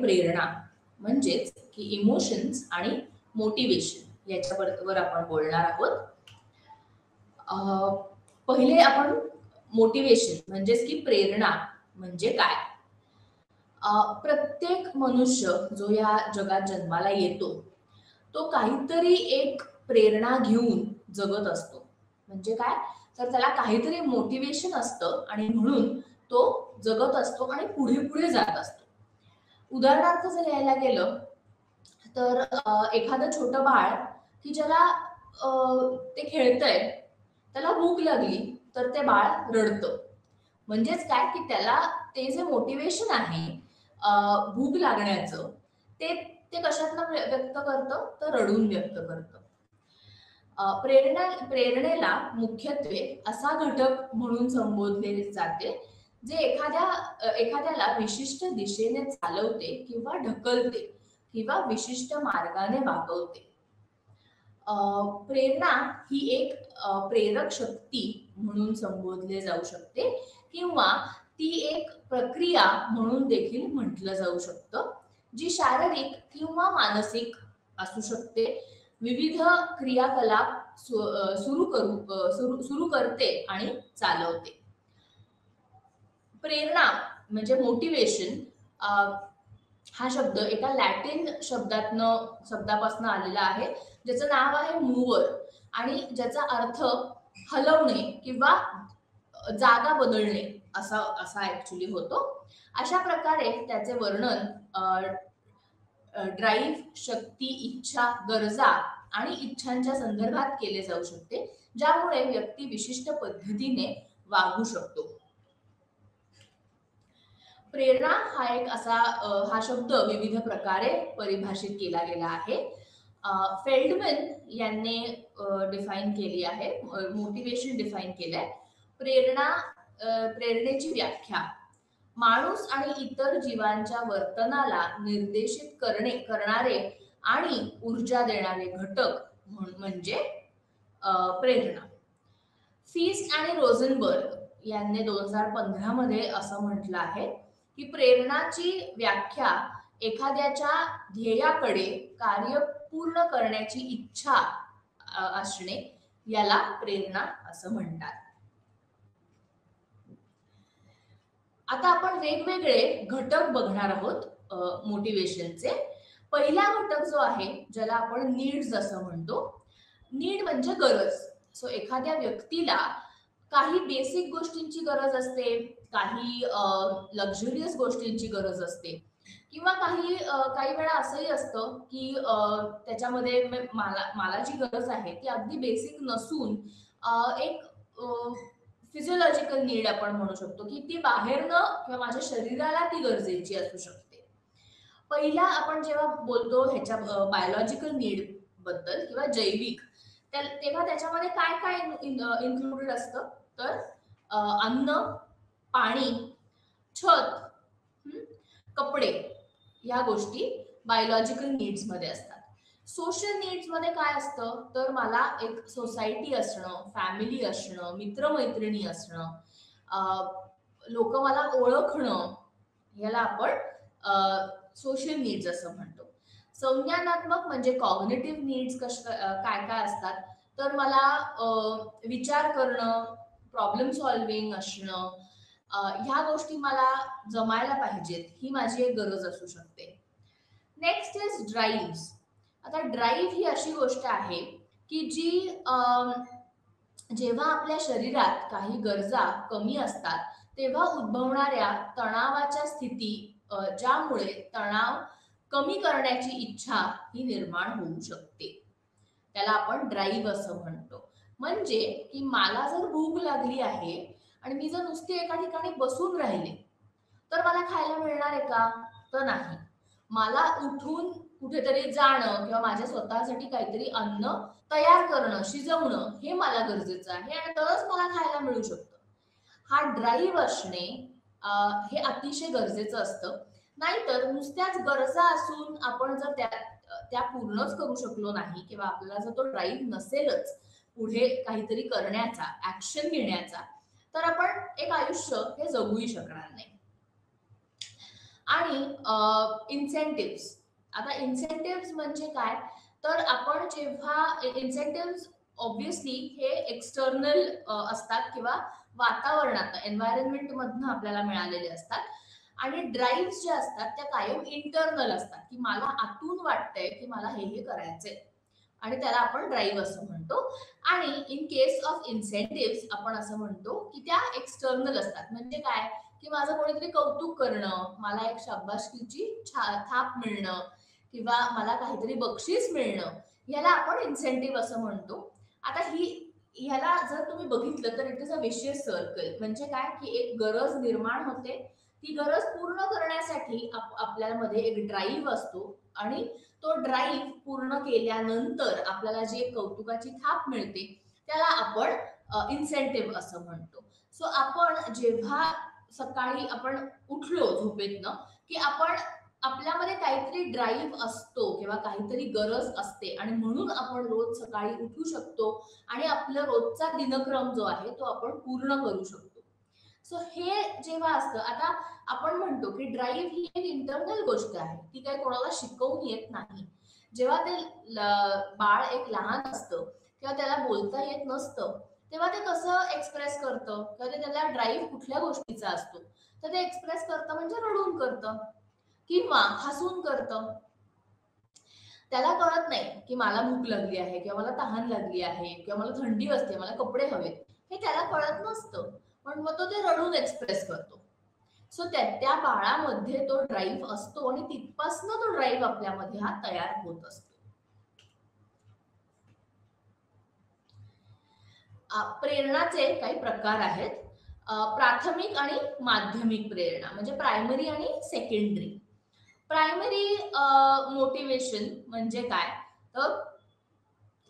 प्रेरणा म्हणजेच की इमोशन्स आणि मोटिवेशन याच्यावर आपण बोलणार आहोत. पहिले आपण मोटिवेशन म्हणजेच की प्रेरणा म्हणजे काय. प्रत्येक मनुष्य जो या जगात जन्माला येतो तो काहीतरी एक प्रेरणा घेऊन जगत असतो. म्हणजे काय, तर त्याला काहीतरी मोटिवेशन असतं आणि म्हणून तो जगत असतो आणि पुढे पुढे जात असतो. उदाहरणार्थ जर यायला गेलं तर एखादं छोटं बाळ की ज्याला ते खेळतंय, त्याला भूक लागली तर ते बाळ रडतं. म्हणजेच काय की त्याला ते जे मोटिवेशन आहे भूक लागण्याचं, ते ते कशातनं व्यक्त करतं, तर रडून व्यक्त करतं. प्रेरणेला मुख्यत्वे असा घटक म्हणून संबोधले जाते जे एखाद्याला विशिष्ट दिशेने चालवते किंवा ढकलते किंवा विशिष्ट मार्गाने वागवते. प्रेरणा ही एक प्रेरक शक्ती म्हणून संबोधले जाऊ शकते किंवा ती एक प्रक्रिया म्हणून देखील म्हटलं जाऊ शकतं, जी शारीरिक किंवा मानसिक असू शकते. विविध क्रियाकलाप सुरू करते आणि चालवते. प्रेरणा म्हणजे मोटिवेशन हा शब्द एका लॅटिन शब्दापासून आलेला आहे, ज्याचं नाव आहे मूव्हर आणि ज्याचा अर्थ हलवणे किंवा जागा बदलणे असा ऍक्च्युली होतो. अशा प्रकारे त्याचे वर्णन ड्राईव्ह, शक्ती, इच्छा, गरजा आणि इच्छांच्या संदर्भात केले जाऊ शकते, ज्यामुळे व्यक्ती विशिष्ट पद्धतीने वागू शकतो. प्रेरणा हा शब्द विविध प्रकारे परिभाषित केला गेला आहे. फेल्डमॅन यांनी डिफाईन केली आहे, मोटिवेशन डिफाईन केलंय. प्रेरणेची व्याख्या माणूस आणि इतर जीवांच्या वर्तनाला निर्देशित करणारे आणि ऊर्जा देणारे घटक म्हणजे प्रेरणा. फीस्ट आणि रोझनबर्ग यांनी 2015 मध्ये असं म्हटलं आहे की प्रेरणाची व्याख्या एखाद्याच्या ध्येयाकडे कार्य पूर्ण करण्याची इच्छा असणे याला प्रेरणा असं म्हणतात. आता आपण वेगवेगळे घटक बघणार आहोत मोटिवेशनचे. पहिला घटक जो आहे ज्याला आपण नीड्स असं म्हणतो. नीड म्हणजे गरज. सो एखाद्या व्यक्तीला काही बेसिक गोष्टींची गरज असते, काही लक्झरियस गोष्टींची गरज असते किंवा काही वेळा असंही असतं की त्याच्यामध्ये मला जी गरज आहे ती अगदी बेसिक नसून एक फिजिओलॉजिकल नीड आपण म्हणू शकतो की ती बाहेरनं किंवा माझ्या शरीराला ती गरजेची असू शकते. पहिला आपण जेव्हा बोलतो ह्याच्या बायोलॉजिकल नीड बद्दल किंवा जैविक, तेव्हा त्याच्यामध्ये काय काय इन्क्लुडेड असतं, तर अन्न, पाणी, छत, कपडे या गोष्टी बायोलॉजिकल नीड्स मध्ये असतात. सोशल नीड्स मध्ये काय असतं, तर मला एक सोसायटी असणं, फॅमिली असणं, मित्रमैत्रिणी असणं, लोक मला ओळखणं, याला आपण सोशल नीड्स असं म्हणतो. संज्ञानात्मक म्हणजे कॉग्निटिव्ह नीड्स काय काय असतात, तर मला विचार करणं, प्रॉब्लेम सॉल्व्हिंग असणं, ह्या गोष्टी मला जमायला पाहिजेत, ही माझी एक गरज असू शकते. Next is drive. आता ड्राईव्ह ही अशी गोष्ट आहे की जी जेव्हा आपल्या शरीरात काही गरजा कमी असतात तेव्हा उद्भवणाऱ्या तणावाच्या स्थिती, ज्यामुळे तणाव कमी करण्याची इच्छा ही निर्माण होऊ शकते, त्याला आपण ड्राईव्ह असं म्हणतो. म्हणजे की मला जर भूक लागली आहे आणि मी जर नुसती एका ठिकाणी बसून राहिले तर मला खायला मिळणार आहे का, तर नाही. मला उठून कुठेतरी जाणं किंवा माझ्या स्वतःसाठी काहीतरी अन्न तयार करणं, शिजवणं हे मला गरजेचं आहे आणि तरच मला खायला मिळू शकतं. हा ड्राईव्ह असणे हे अतिशय गरजेचं असतं. नाहीतर नुसत्याच गरजा असून आपण जर त्या पूर्णच करू शकलो नाही किंवा आपल्याला जर तो ड्राईव्ह नसेलच पुढे काहीतरी करण्याचा, ऍक्शन घेण्याचा, तर आपण एक आयुष्य हे जगूही शकणार नाही. आणि इन्सेंटिव्ह. आता इन्सेंटिव्ह म्हणजे काय, तर आपण जेव्हा इन्सेंटिव्ह ऑब्विसली हे एक्सटर्नल असतात किंवा वातावरणात एन्व्हायरमेंट मधनं आपल्याला मिळालेले असतात. आणि ड्राईव्ह जे असतात त्या कायम इंटरनल असतात, की मला आतून वाटतंय की मला हे करायचंय, आणि त्याला आपण ड्राईव्ह असं म्हणतो. आणि इन केस ऑफ इन्सेंटिव्ह आपण असं म्हणतो की त्या एक्सटर्नल असतात. म्हणजे काय, की माझं कोणीतरी कौतुक करणं, मला एक शाबासकीची थाप मिळणं किंवा मला काहीतरी बक्षीस मिळणं, ह्याला आपण इन्सेंटिव्ह असं म्हणतो. आता ह्याला जर तुम्ही बघितलं तर it is a vicious circle. म्हणजे काय, की एक गरज निर्माण होते, ती गरज पूर्ण करण्यासाठी आपल्यामध्ये एक ड्राईव्ह असतो, आणि तो ड्राईव्ह पूर्ण केल्यानंतर आपल्याला जी एक कौतुकाची थाप मिळते त्याला आपण इन्सेंटिव्ह असं म्हणतो. सो आपण जेव्हा सकाळी आपण उठलो झोपेतनं, की आपण आपल्यामध्ये काहीतरी ड्राईव्ह असतो किंवा काहीतरी गरज असते, आणि म्हणून आपण रोज सकाळी उठू शकतो आणि आपला रोजचा दिनक्रम जो आहे तो आपण पूर्ण करू शकतो. सो हे जेव्हा असतं, आता आपण म्हणतो की ड्राईव्ह ही एक इंटरनल गोष्ट आहे, ती काही कोणाला शिकवून येत नाही. जेव्हा ते बाळ एक लहान असतं किंवा त्याला बोलता येत नसतं, तेव्हा ते कसं एक्सप्रेस करतं किंवा त्याला ड्राईव्ह कुठल्या गोष्टीचा असतो, तर ते एक्सप्रेस करतं म्हणजे रडून करतं किंवा हसून करतं. त्याला कळत नाही की मला भूक लागली आहे किंवा मला तहान लागली आहे किंवा मला थंडी वाजते, मला कपडे हवेत, हे त्याला कळत नसतं. पण मग तो ते रडून एक्सप्रेस करतो. सो त्या बाळामध्ये तो ड्राईव्ह असतो आणि तिथपासनं तो ड्राईव्ह आपल्यामध्ये हा तयार होत असतो. प्रेरणाचे काही प्रकार आहेत. प्राथमिक आणि माध्यमिक प्रेरणा, म्हणजे प्रायमरी आणि सेकंडरी. प्रायमरी मोटिवेशन म्हणजे काय, तर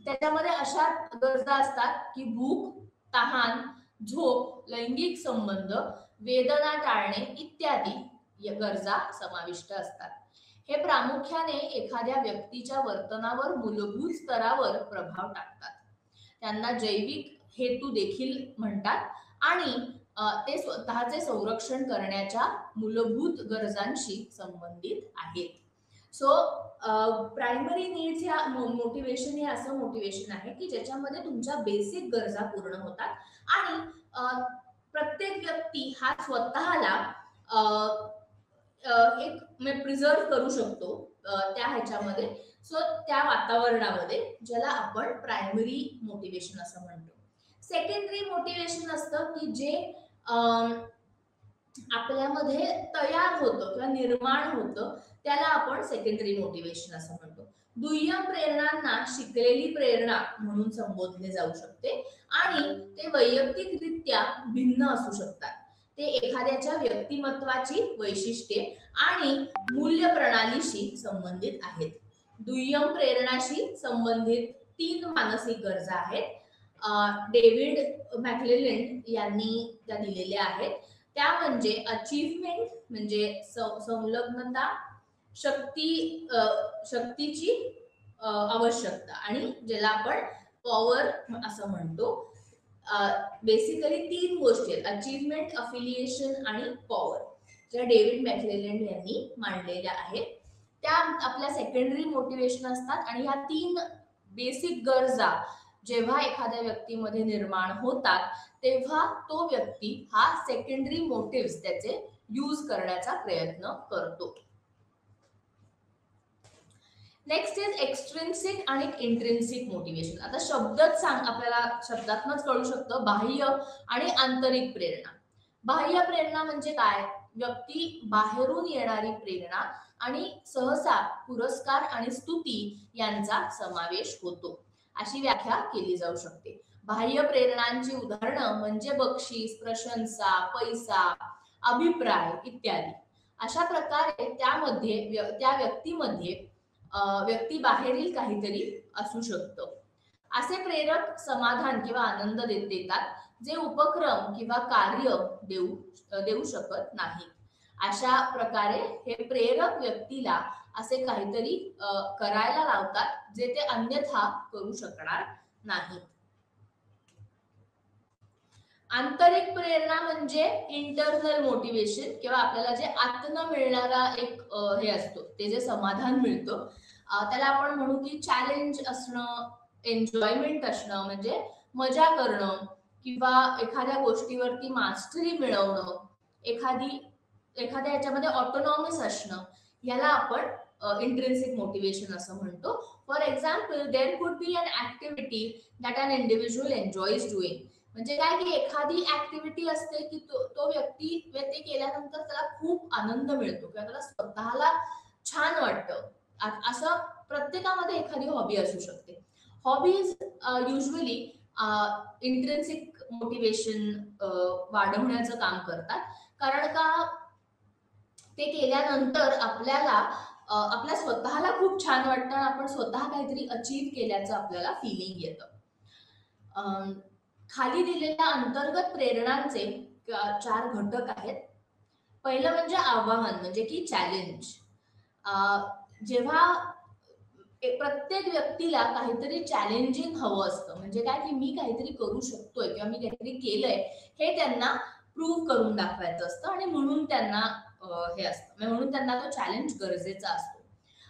त्याच्यामध्ये अशा गरजा असतात की भूक, तहान, झोप, लैंगिक संबंध, वेदना टाळणे इत्यादी या गरजा समाविष्ट असतात. हे प्रामुख्याने एखाद्या व्यक्तीच्या वर्तनावर मूलभूत स्तरावर प्रभाव टाकतात. त्यांना जैविक हेतू देखील म्हणतात, आणि ते स्वतःचे संरक्षण करण्याच्या मूलभूत गरजांशी संबंधित आहेत. सो प्रायमरी नीड्स ह्या मोटिवेशन हे असं मोटिवेशन आहे की ज्याच्यामध्ये तुमच्या बेसिक गरजा पूर्ण होतात, आणि प्रत्येक व्यक्ती हा स्वतःला एक प्रिझर्व करू शकतो त्या ह्याच्यामध्ये. सो त्या वातावरणामध्ये, ज्याला आपण प्रायमरी मोटिवेशन असं म्हणतो. सेकंडरी मोटिवेशन असतं की जे आपल्यामध्ये तयार होतं किंवा निर्माण होतं, त्याला आपण सेकंडरी मोटिवेशन असं म्हणतो. दुय्यम प्रेरणांना शिकलेली प्रेरणा म्हणून संबोधले जाऊ शकते, आणि ते वैयक्तिकरित्या भिन्न असू शकतात. ते एखाद्याच्या व्यक्तिमत्वाची वैशिष्ट्ये आणि मूल्य प्रणालीशी संबंधित आहेत. दुय्यम प्रेरणाशी संबंधित 3 मानसिक गरजा आहेत. डेव्हिड मॅक्लेलँड यांनी त्या दिलेल्या आहेत. त्या म्हणजे अचीवमेंट, म्हणजे संलग्नता, शक्तीची आवश्यकता, आणि ज्याला आपण पॉवर असं म्हणतो. बेसिकली 3 गोष्टी आहेत, अचीवमेंट, अफिलिएशन आणि पॉवर, ज्या डेव्हिड मॅक्लेलँड यांनी मांडलेल्या आहेत. त्या आपल्या सेकंडरी मोटिवेशन असतात, आणि ह्या 3 बेसिक गरजा जेव्हा एखाद्या व्यक्तीमध्ये निर्माण होतात, तेव्हा तो व्यक्ती हा सेकंडरी मोटिव्ह त्याचे यूज करण्याचा प्रयत्न करतो. नेक्स्ट इज एक्सट्रिन्सिक आणि इंट्रिन्सिक मोटिवेशन. आता शब्दच आपल्याला शब्दातनच कळू शकतं, बाह्य आणि आंतरिक प्रेरणा. बाह्य प्रेरणा म्हणजे काय, व्यक्ती बाहेरून येणारी प्रेरणा, आणि सहसा पुरस्कार आणि स्तुती यांचा समावेश होतो, अशी व्याख्या केली जाऊ शकते. बाह्य प्रेरणांची उदाहरणं म्हणजे बक्षीस, प्रशंसा, पैसा, अभिप्राय इत्यादी. अशा प्रकारे त्या व्यक्तीमध्ये व्यक्ती बाहेरील काहीतरी असू शकतं. असे प्रेरक समाधान किंवा आनंद देतात, जे उपक्रम किंवा कार्य देऊ शकत नाही. अशा प्रकारे हे प्रेरक व्यक्तीला असे काहीतरी करायला लावतात जे ते अन्यथा करू शकणार नाही. आंतरिक प्रेरणा म्हणजे इंटरनल मोटिवेशन किंवा आपल्याला जे आतनं मिळणारा एक हे असतो, ते जे समाधान मिळतं, त्याला आपण म्हणू की चॅलेंज असणं, एन्जॉयमेंट असणं, म्हणजे मजा करणं किंवा एखाद्या गोष्टीवरती मास्टरी मिळवणं, एखादी एखाद्या याच्यामध्ये ऑटोनॉमस असणं, याला आपण इंट्रिन्सिक मोटिवेशन असं म्हणतो. For example, there could be an activity that an individual enjoys doing. म्हणजे काय की एखादी ऍक्टिव्हिटी असते की तो व्यक्ती ते केल्यानंतर त्याला खूप आनंद मिळतो किंवा त्याला स्वतःला छान वाटतं. असं प्रत्येकामध्ये एखादी हॉबी असू शकते. हॉबीज युजली इंट्रिन्सिक मोटिवेशन वाढवण्याचं काम करतात. कारण का ते केल्यानंतर आपल्याला आपल्या स्वतःला खूप छान वाटतं, आपण स्वतः काहीतरी अचीव केल्याचं आपल्याला फिलिंग येतं. खाली दिलेल्या अंतर्गत प्रेरणांचे 4 घटक आहेत. पहिलं म्हणजे आव्हान, म्हणजे की चॅलेंज. जेव्हा प्रत्येक व्यक्तीला काहीतरी चॅलेंजिंग हवं असतं, म्हणजे काय की मी काहीतरी करू शकतोय किंवा मी काहीतरी केलंय हे त्यांना प्रूव्ह करून दाखवायचं असतं आणि म्हणून त्यांना हे असतं, म्हणून त्यांना तो चॅलेंज गरजेचा असतो.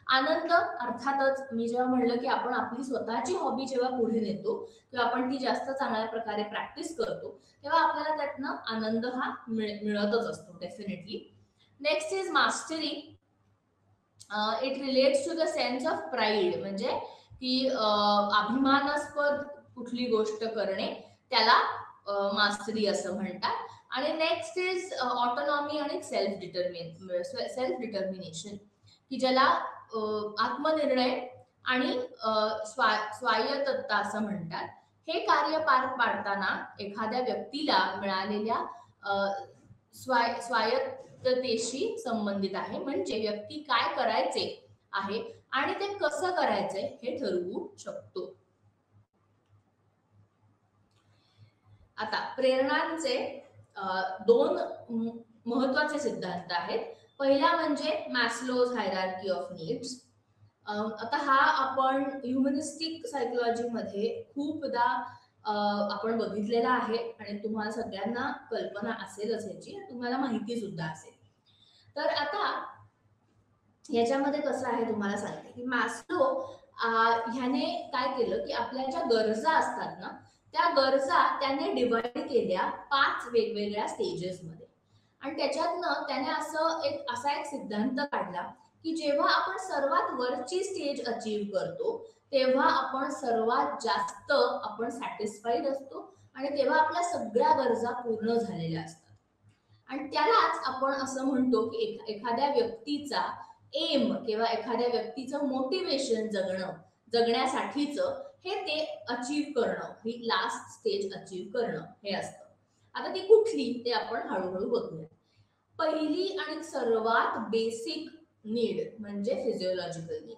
आनंद, अर्थातच मी जेव्हा म्हणलं की आपण आपली स्वतःची हॉबी जेव्हा पुढे नेतो किंवा आपण ती जास्त चांगल्या प्रकारे प्रॅक्टिस करतो, तेव्हा आपल्याला त्यातनं आनंद हा मिळतच असतो definitely. Next is mastery. It relates to the sense of pride, म्हणजे की अभिमानास्पद कुठली गोष्ट करणे, त्याला मास्टरी असं म्हणतात. आणि नेक्स्ट इज ऑटोनॉमी आणि सेल्फ डिटर्मिनेशन, की ज्याला आत्मनिर्णय आणि स्वायत्तता असं म्हणतात. हे कार्य पार पाडताना एखाद्या व्यक्तीला मिळालेल्या स्वायत्ततेशी संबंधित आहे, म्हणजे व्यक्ती काय करायचे आहे आणि ते कसं करायचे हे ठरवू शकतो. आता प्रेरणांचे 2 महत्वाचे सिद्धांत आहेत. पहिला म्हणजे मॅस्लोज हायरार्की ऑफ नीड्स. आता हा आपण ह्युमनिस्टिक सायकोलॉजी मध्ये खूपदा आपण बघितलेला आहे आणि तुम्हाला सगळ्यांना कल्पना असेलच याची, तुम्हाला माहिती सुद्धा असेल. तर आता याच्यामध्ये कसं आहे तुम्हाला सांगते की मॅस्लो ह्याने काय केलं की आपल्या ज्या गरजा असतात ना, त्या गरजा त्याने डिवाइड केल्या 5 वेगवेगळ्या स्टेजेस मध्ये. आणि त्याच्यातनं त्याने असा एक सिद्धांत काढला की जेव्हा आपण सर्वात वरची स्टेज अचीव करतो, तेव्हा आपण सर्वात जास्त आपण सॅटिस्फाईड असतो आणि तेव्हा आपल्या सगळ्या गरजा पूर्ण झालेल्या असतात. आणि त्यालाच आपण असं म्हणतो की एखाद्या व्यक्तीचा एम किंवा एखाद्या व्यक्तीचं मोटिवेशन जगण्यासाठीचं हे ते अचीव करणं, ही लास्ट स्टेज अचीव करणं हे असतं. आता ती कुठली ते आपण हळूहळू बघूया. पहिली आणि सर्वात बेसिक नीड म्हणजे फिजिओलॉजिकल नीड.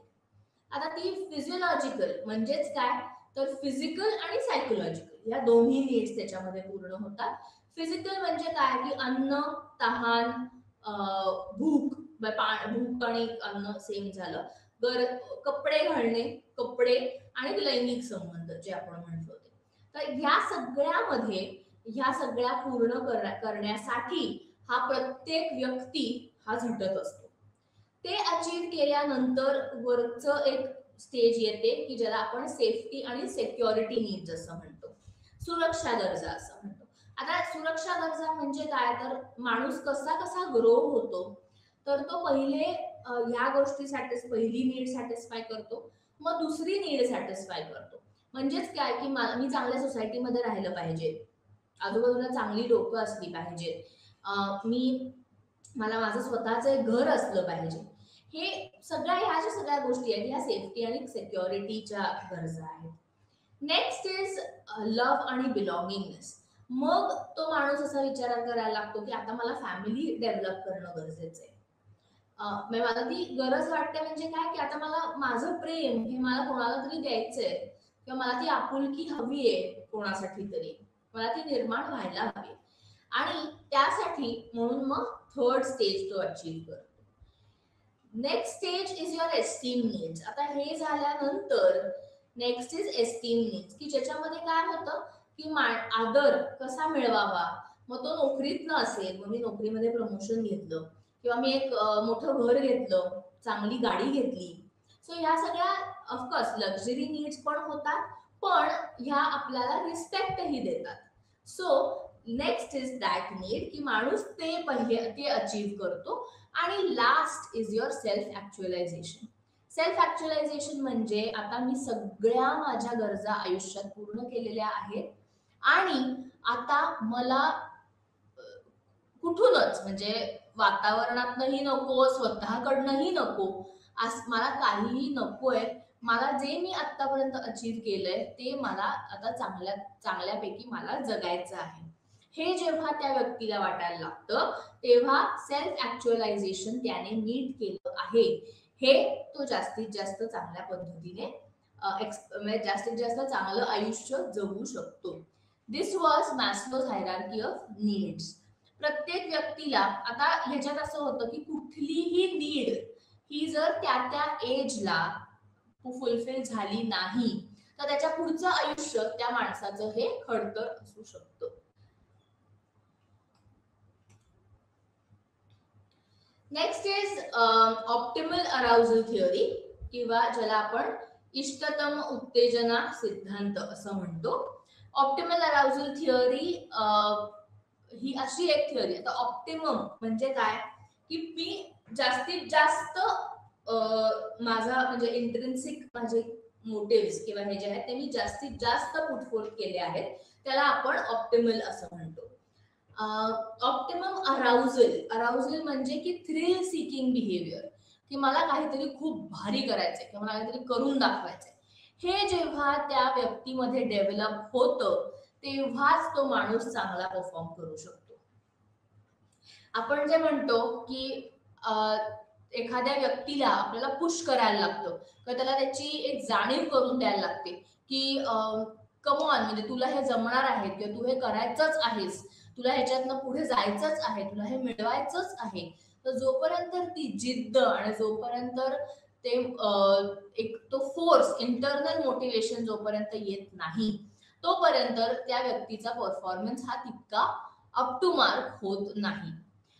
आता ती फिजिओलॉजिकल म्हणजेच काय, तर फिजिकल आणि सायकोलॉजिकल या दोन्ही नीड्स त्याच्यामध्ये पूर्ण होतात. फिजिकल म्हणजे काय की अन्न, तहान, भूक, भूक आणि अन्न सेम झालं. कपडे घालणे, कपडे आणि लैंगिक संबंध जे आपण म्हणतो ते. तर ह्या सगळ्या पूर्ण करण्यासाठी हा प्रत्येक व्यक्ती हा झटत असतो. ते अचीव केल्यानंतर वरचं एक स्टेज येते की ज्याला आपण सेफ्टी आणि सिक्युरिटी नीड्स असं म्हणतो, सुरक्षा गरजा असं म्हणतो. आता सुरक्षा गरजा म्हणजे काय, तर माणूस कसा कसा ग्रो होतो, तर तो पहिले ह्या गोष्टी पहिली नीड सॅटिस्फाय करतो, मग दुसरी नीड सॅटिस्फाय करतो. म्हणजेच काय की मी चांगल्या सोसायटीमध्ये राहिलं पाहिजे, आजूबाजूला चांगली लोक असली पाहिजेत, मला माझं स्वतःचं एक घर असलं पाहिजे. हे ह्या ज्या सगळ्या गोष्टी आहेत ह्या सेफ्टी आणि सिक्युरिटीच्या गरजा आहेत. नेक्स्ट इज लव्ह आणि बिलॉंगिंगनेस. मग तो माणूस असा विचार करायला लागतो की आता मला फॅमिली डेव्हलप करणं गरजेचं आहे. मला ती गरज वाटते, म्हणजे काय की आता मला माझं प्रेम हे मला कोणाला तरी द्यायचंय किंवा मला ती आपुलकी हवी आहे कोणासाठी तरी, मला ती निर्माण व्हायला हवी. आणि त्यासाठी म्हणून मग थर्ड स्टेज तो अचीव करतो. Next stage is your esteem needs. आता हे झाल्यानंतर नेक्स्ट इज एस्टीम नीड्स, की ज्याच्यामध्ये काय होतं की आदर कसा मिळवावा, मग तो नोकरीतनं असेल, मग मी नोकरीमध्ये प्रमोशन घेतलं किंवा मी एक मोठं घर घेतलं, चांगली गाडी घेतली. सो ह्या सगळ्या ऑफकोर्स लक्झरी नीड्स पण होतात, पण ह्या आपल्याला रिस्पेक्टही देतात. So next is that need की माणूस ते पहिले ते अचीव्ह करतो. आणि last is your self actualisation. Self actualisation म्हणजे आता मी सगळ्या माझ्या गरजा आयुष्यात पूर्ण केलेल्या आहेत आणि आता मला कुठूनच म्हणजे वातावरणातनंही नको, स्वतःकडनंही नको, मला काहीही नकोय. मला जे मी आतापर्यंत अचीव्ह केलंय ते मला आता चांगल्यापैकी मला जगायचं आहे. हे जेव्हा त्या व्यक्तीला वाटायला लागतं तेव्हा सेल्फ ऍक्च्युअलायझेशन त्याने नीट केलं आहे, हे तो जास्तीत जास्त चांगल्या पद्धतीने म्हणजे जास्तीत जास्त चांगलं आयुष्य जगू शकतो. दिस वॉज मॅस्लोज हायरार्की ऑफ नीड्स. प्रत्येक व्यक्तीला आता ह्याच्यात असं होतं की कुठलीही नीड ही जर त्या एजला फुलफिल झाली नाही तर त्याच्या पुढचं आयुष्य त्या माणसाचं हे खडतर असू शकतं. Next is optimal arousal theory किंवा ज्याला आपण इष्टतम उत्तेजना सिद्धांत असं म्हणतो. ऑप्टिमल अराउजल थिअरी ही अशी एक थिअरी. आता ऑप्टिमम म्हणजे काय की मी जास्तीत जास्त माझा म्हणजे इंट्रिन्सिक माझे मोटिव्स किंवा हे जे आहेत ते मी जास्तीत जास्त पुटफोर्थ केले आहेत, त्याला आपण ऑप्टिमल असं म्हणतो. ऑप्टिमम अराउजल म्हणजे की थ्रिल सिकिंग बिहेवियर, की मला काहीतरी खूप भारी करायचंय किंवा मला काहीतरी करून दाखवायचंय. हे जेव्हा त्या व्यक्तीमध्ये डेव्हलप होतं तेव्हाच तो माणूस चांगला परफॉर्म करू शकतो. आपण जे म्हणतो की एखाद्या व्यक्तीला आपल्याला पुश करायला लागतं किंवा त्याला त्याची एक जाणीव करून द्यायला लागते की कमॉन म्हणजे तुला हे जमणार आहे किंवा तू हे करायचंच आहेस, तुला ह्याच्यातनं पुढे जायचंच आहे, तुला हे मिळवायचंच आहे. तर जोपर्यंत ती जिद्द आणि जोपर्यंत ते एक तो फोर्स इंटरनल मोटिवेशन जोपर्यंत येत नाही तोपर्यंत त्या व्यक्तीचा परफॉर्मन्स हा तितका अप टू मार्क होत नाही.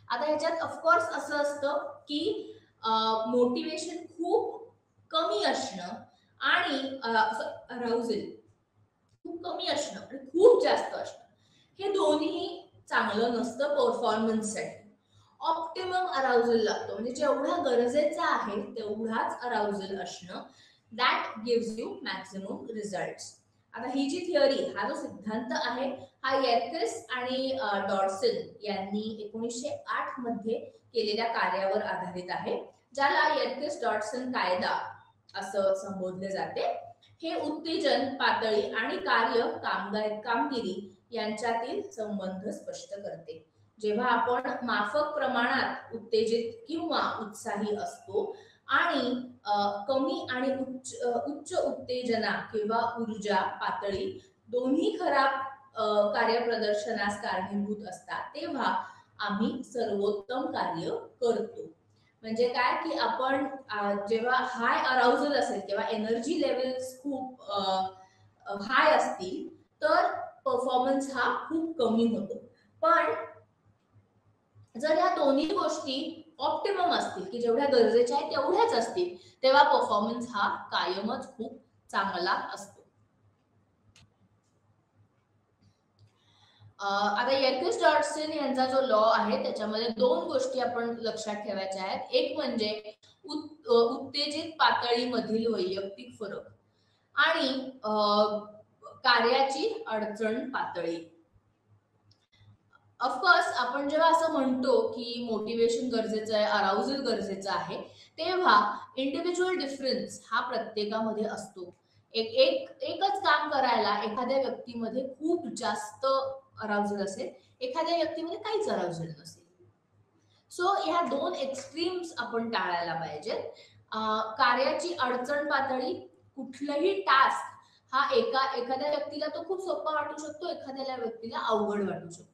आता ह्याच्यात ऑफकोर्स असं असतं की मोटिवेशन खूप कमी असणं आणि अराउजल खूप कमी असणं आणि खूप जास्त असणं हे दोन्ही चांगलं नसतं परफॉर्मन्ससाठी. ऑप्टिमम अराउजल लागतो म्हणजे जेवढा गरजेचं आहे तेवढाच अराउजल असणं. That gives you maximum results. आता ही जी थिअरी हा जो सिद्धांत आहे हा येर्केस आणि डॉर्सन यांनी 1908 मध्ये केलेल्या कार्यावर आधारित आहे, ज्याला येर्केस डॉर्सन कायदा असं संबोधले जाते. हे उत्तेजन पातळी आणि कामगिरी यांच्यातील संबंध स्पष्ट करते. जेव्हा आपण माफक प्रमाणात उत्तेजित किंवा उत्साही असतो आणि कमी आणि उच्च उत्तेजना किंवा ऊर्जा पातळी दोन्ही खराब कार्यप्रदर्शनास कारणीभूत असतात तेव्हा आम्ही सर्वोत्तम कार्य करतो. म्हणजे काय की आपण जेव्हा हाय अराउजल असेल किंवा एनर्जी लेवल्स खूप हाय असतील तर परफॉर्मन्स हा खूप कमी होतो. पण जर या दोन्ही गोष्टी ऑप्टिमम असतील की जेवढ्या गरजेच्या आहेत तेवढ्याच असतील तेव्हा परफॉर्मन्स हा कायमच खूप चांगला असतो. आता येर्केस डॉर्सन यांचा जो लॉ आहे त्याच्यामध्ये दोन गोष्टी आपण लक्षात ठेवायच्या आहेत. एक म्हणजे उत्तेजित पातळीमधील वैयक्तिक फरक आणि कार्याची अडचण पातळी. ऑफकोर्स आपण जेव्हा असं म्हणतो की मोटिवेशन गरजेचं आहे, अराउजल गरजेचं आहे, तेव्हा इंडिव्हिज्युअल डिफरन्स हा प्रत्येकामध्ये असतो. एकच काम करायला एखाद्या व्यक्तीमध्ये खूप जास्त अराउजल असेल, एखाद्या व्यक्तीमध्ये काहीच अराउजल नसेल. सो ह्या दोन एक्स्ट्रीम्स आपण टाळायला पाहिजेत. कार्याची अडचण पातळी, कुठलाही टास्क हा एखाद्या व्यक्तीला तो खूप सोपा वाटू शकतो, एखाद्या व्यक्तीला अवघड वाटू शकतो.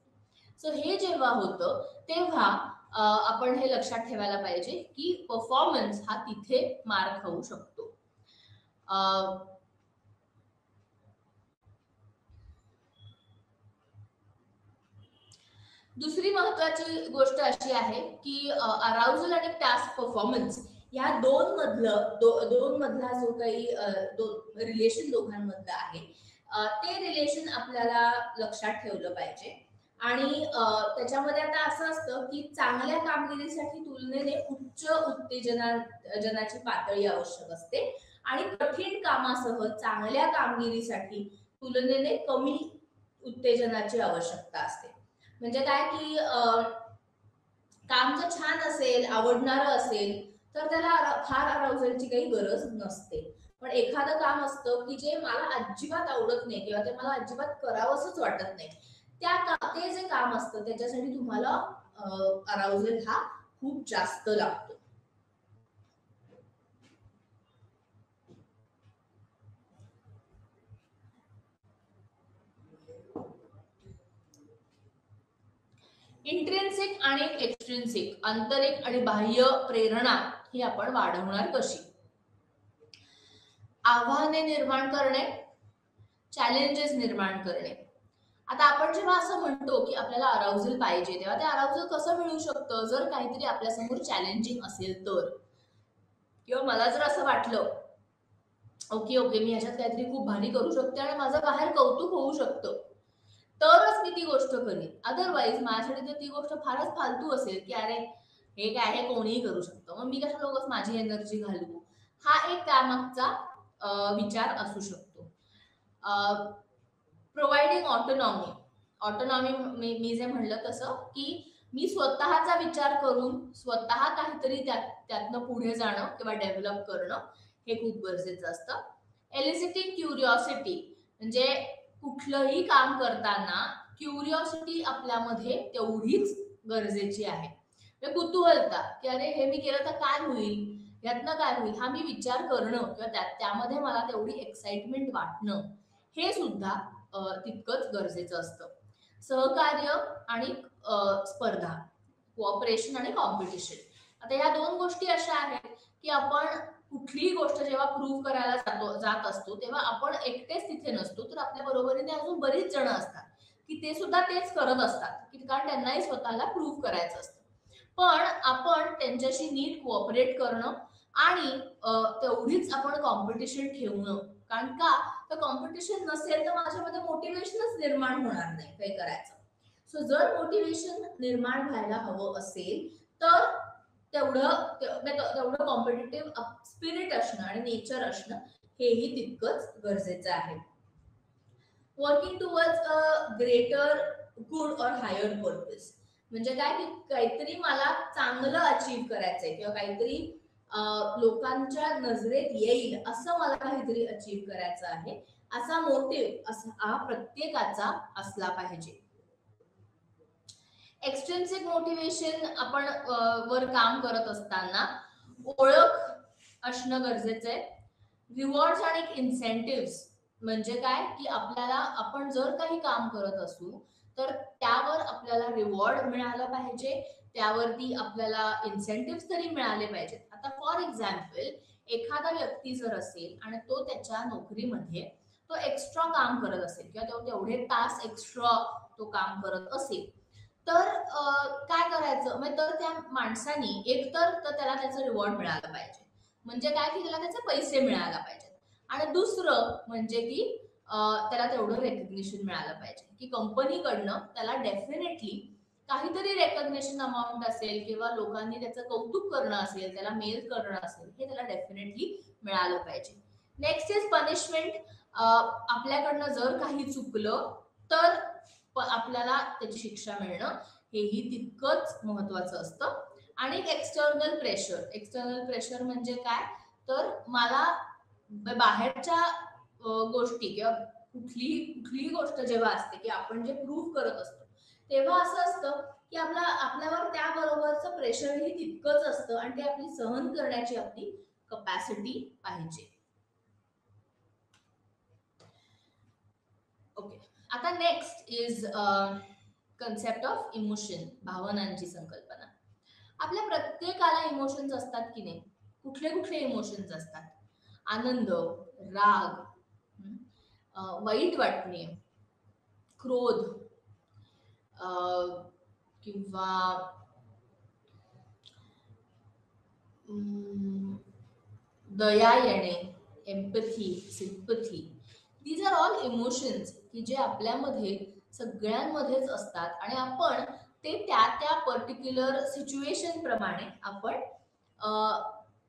सो हे जेव्हा होतं तेव्हा आपण हे लक्षात ठेवायला पाहिजे की परफॉर्मन्स हा तिथे मार खाऊ शकतो. दुसरी महत्वाची गोष्ट अशी आहे की अराउजल आणि टास्क परफॉर्मन्स या दोन मधला जो काही रिलेशन दोघांमधला आहे ते रिलेशन आपल्याला लक्षात ठेवलं पाहिजे. आणि त्याच्यामध्ये आता असं असतं की चांगल्या कामगिरीसाठी तुलनेने उच्च उत्तेजनाची पातळी आवश्यक असते आणि कठीण कामासह चांगल्या कामगिरीसाठी तुलनेने कमी उत्तेजनाची आवश्यकता असते. म्हणजे काय की काम जर छान असेल, आवडणारं असेल, तर त्याला फार अराउझलची काही गरज नसते. पण एखादं काम असतं की जे मला अजिबात आवडत नाही किंवा ते मला अजिबात करावंसच वाटत नाही, ते जे काम असतं त्याच्यासाठी तुम्हाला अराउझल हा खूप जास्त लागतो. इंट्रेन्सिक आणि एक्सट्रिन्सिक, आंतरिक आणि बाह्य प्रेरणा ही आपण वाढवणार कशी? आव्हाने निर्माण करणे, चॅलेंजेस निर्माण करणे. आता आपण जेव्हा असं म्हणतो की आपल्याला अराउझल पाहिजे, तेव्हा ते अराउझल कसं मिळू शकतं? जर काहीतरी आपल्यासमोर चॅलेंजिंग असेल तर, किंवा मला जर असं वाटलं ओके ओके मी ह्याच्यात काहीतरी खूप भारी करू शकते आणि माझं बाहेर कौतुक होऊ शकतं, तरच मी ती गोष्ट करेन. अदरवाईज माझ्यासाठी तर ती गोष्ट फारच फालतू असेल की अरे हे काय आहे, कोणीही करू शकतं, मग मी कशा लोकच माझी एनर्जी घालू. हा एक त्यामागचा विचार असू शकतो. Providing autonomy. ऑटोनॉमी मी जे म्हणलं तसं की मी स्वतःचा विचार करून स्वतः काहीतरी त्यातनं पुढे जाणं किंवा डेव्हलप करणं हे खूप गरजेचं असतं. एलिसिटिंग क्युरिओसिटी म्हणजे कुठलंही काम करताना क्युरिओसिटी आपल्यामध्ये तेवढीच गरजेची आहे. म्हणजे कुतूहलता की अरे हे मी केलं तर काय होईल, यातनं काय होईल, हा मी विचार करणं किंवा त्यामध्ये मला तेवढी एक्साइटमेंट वाटणं हे सुद्धा तितकंच गरजेचं असतं. सहकार्य आणि स्पर्धा, कोऑपरेशन आणि कॉम्पिटिशन. आता या दोन गोष्टी अशा आहेत की आपण कुठलीही गोष्ट जेव्हा प्रूव्ह करायला जात असतो तेव्हा आपण एकटेच तिथे नसतो, तर आपल्या बरोबरीने अजून बरीच जण असतात की ते सुद्धा तेच करत असतात की कारण त्यांनाही स्वतःला प्रूव्ह करायचं असतं. पण आपण त्यांच्याशी नीट कोऑपरेट करणं आणि तेवढीच आपण कॉम्पिटिशन ठेवणं. कारण का तर कॉम्पिटिशन नसेल तर माझ्यामध्ये मोटिवेशनच निर्माण होणार नाही काही करायचं. सो जर मोटिवेशन निर्माण व्हायला हवं असेल तर तेवढं कॉम्पिटिटिव्ह स्पिरिट असणं आणि नेचर असणं हेही तितकंच गरजेचं आहे. Working towards a greater good और हायर पर्पज. म्हणजे काय की काहीतरी मला चांगलं अचीव्ह करायचंय किंवा काहीतरी लोकांच्या नजरेत येईल असं मला काहीतरी अचीव्ह करायचं आहे, असा मोटिव्ह हा प्रत्येकाचा असला पाहिजे. एक्सट्रिन्सिक मोटिवेशन आपण वर काम करत असताना ओळख असणं गरजेचं आहे. रिवॉर्ड्स आणि इन्सेंटिव्ह म्हणजे काय की आपल्याला आपण जर काही काम करत असू तर त्यावर आपल्याला रिवॉर्ड मिळालं पाहिजे, त्यावरती आपल्याला इन्सेंटिव्ह तरी मिळाले पाहिजेत. आता फॉर एक्झाम्पल एखादा व्यक्ती जर असेल आणि तो त्याच्या नोकरीमध्ये तो एक्स्ट्रा काम करत असेल किंवा तो तेवढे तास एक्स्ट्रा तो काम करत असेल, तर काय करायचं म्हणजे तर त्या माणसानी एकतर तर त्याला त्याचं रिवॉर्ड मिळालं पाहिजे, म्हणजे काय की त्याला त्याचे पैसे मिळायला पाहिजेत. आणि दुसरं म्हणजे की त्याला तेवढं रेकग्निशन मिळालं पाहिजे की कंपनीकडनं त्याला डेफिनेटली काहीतरी रेकग्निशन अमाऊंट असेल किंवा लोकांनी त्याचं कौतुक करणं असेल, त्याला मेल करणं असेल, हे त्याला डेफिनेटली मिळालं पाहिजे. Next is punishment. आपल्याकडनं जर काही चुकलं तर आपल्याला त्याची शिक्षा मिळणं हेही तितकंच महत्वाचं असतं. आणि एक्सटर्नल प्रेशर. एक्सटर्नल प्रेशर म्हणजे काय तर मला बाहेरच्या गोष्टी किंवा कुठलीही गोष्ट जेव्हा असते की आपण जे प्रूव्ह करत असतो तेव्हा असं असतं की आपल्यावर त्याबरोबरचं प्रेशरही तितकंच असतं आणि ते आपली सहन करण्याची आपली कपॅसिटी पाहिजे. ओके, आता next is concept of emotion, भावनांची संकल्पना. आपल्या प्रत्येकाला इमोशन्स असतात की नाही? कुठले कुठले इमोशन्स असतात? आनंद, राग, वाईट वाटणे, क्रोध, किंवा दया येणे, empathy, sympathy, these are all emotions की जे आपल्यामध्ये सगळ्यांमध्येच असतात आणि आपण ते त्या त्या पर्टिक्युलर सिच्युएशन प्रमाणे आपण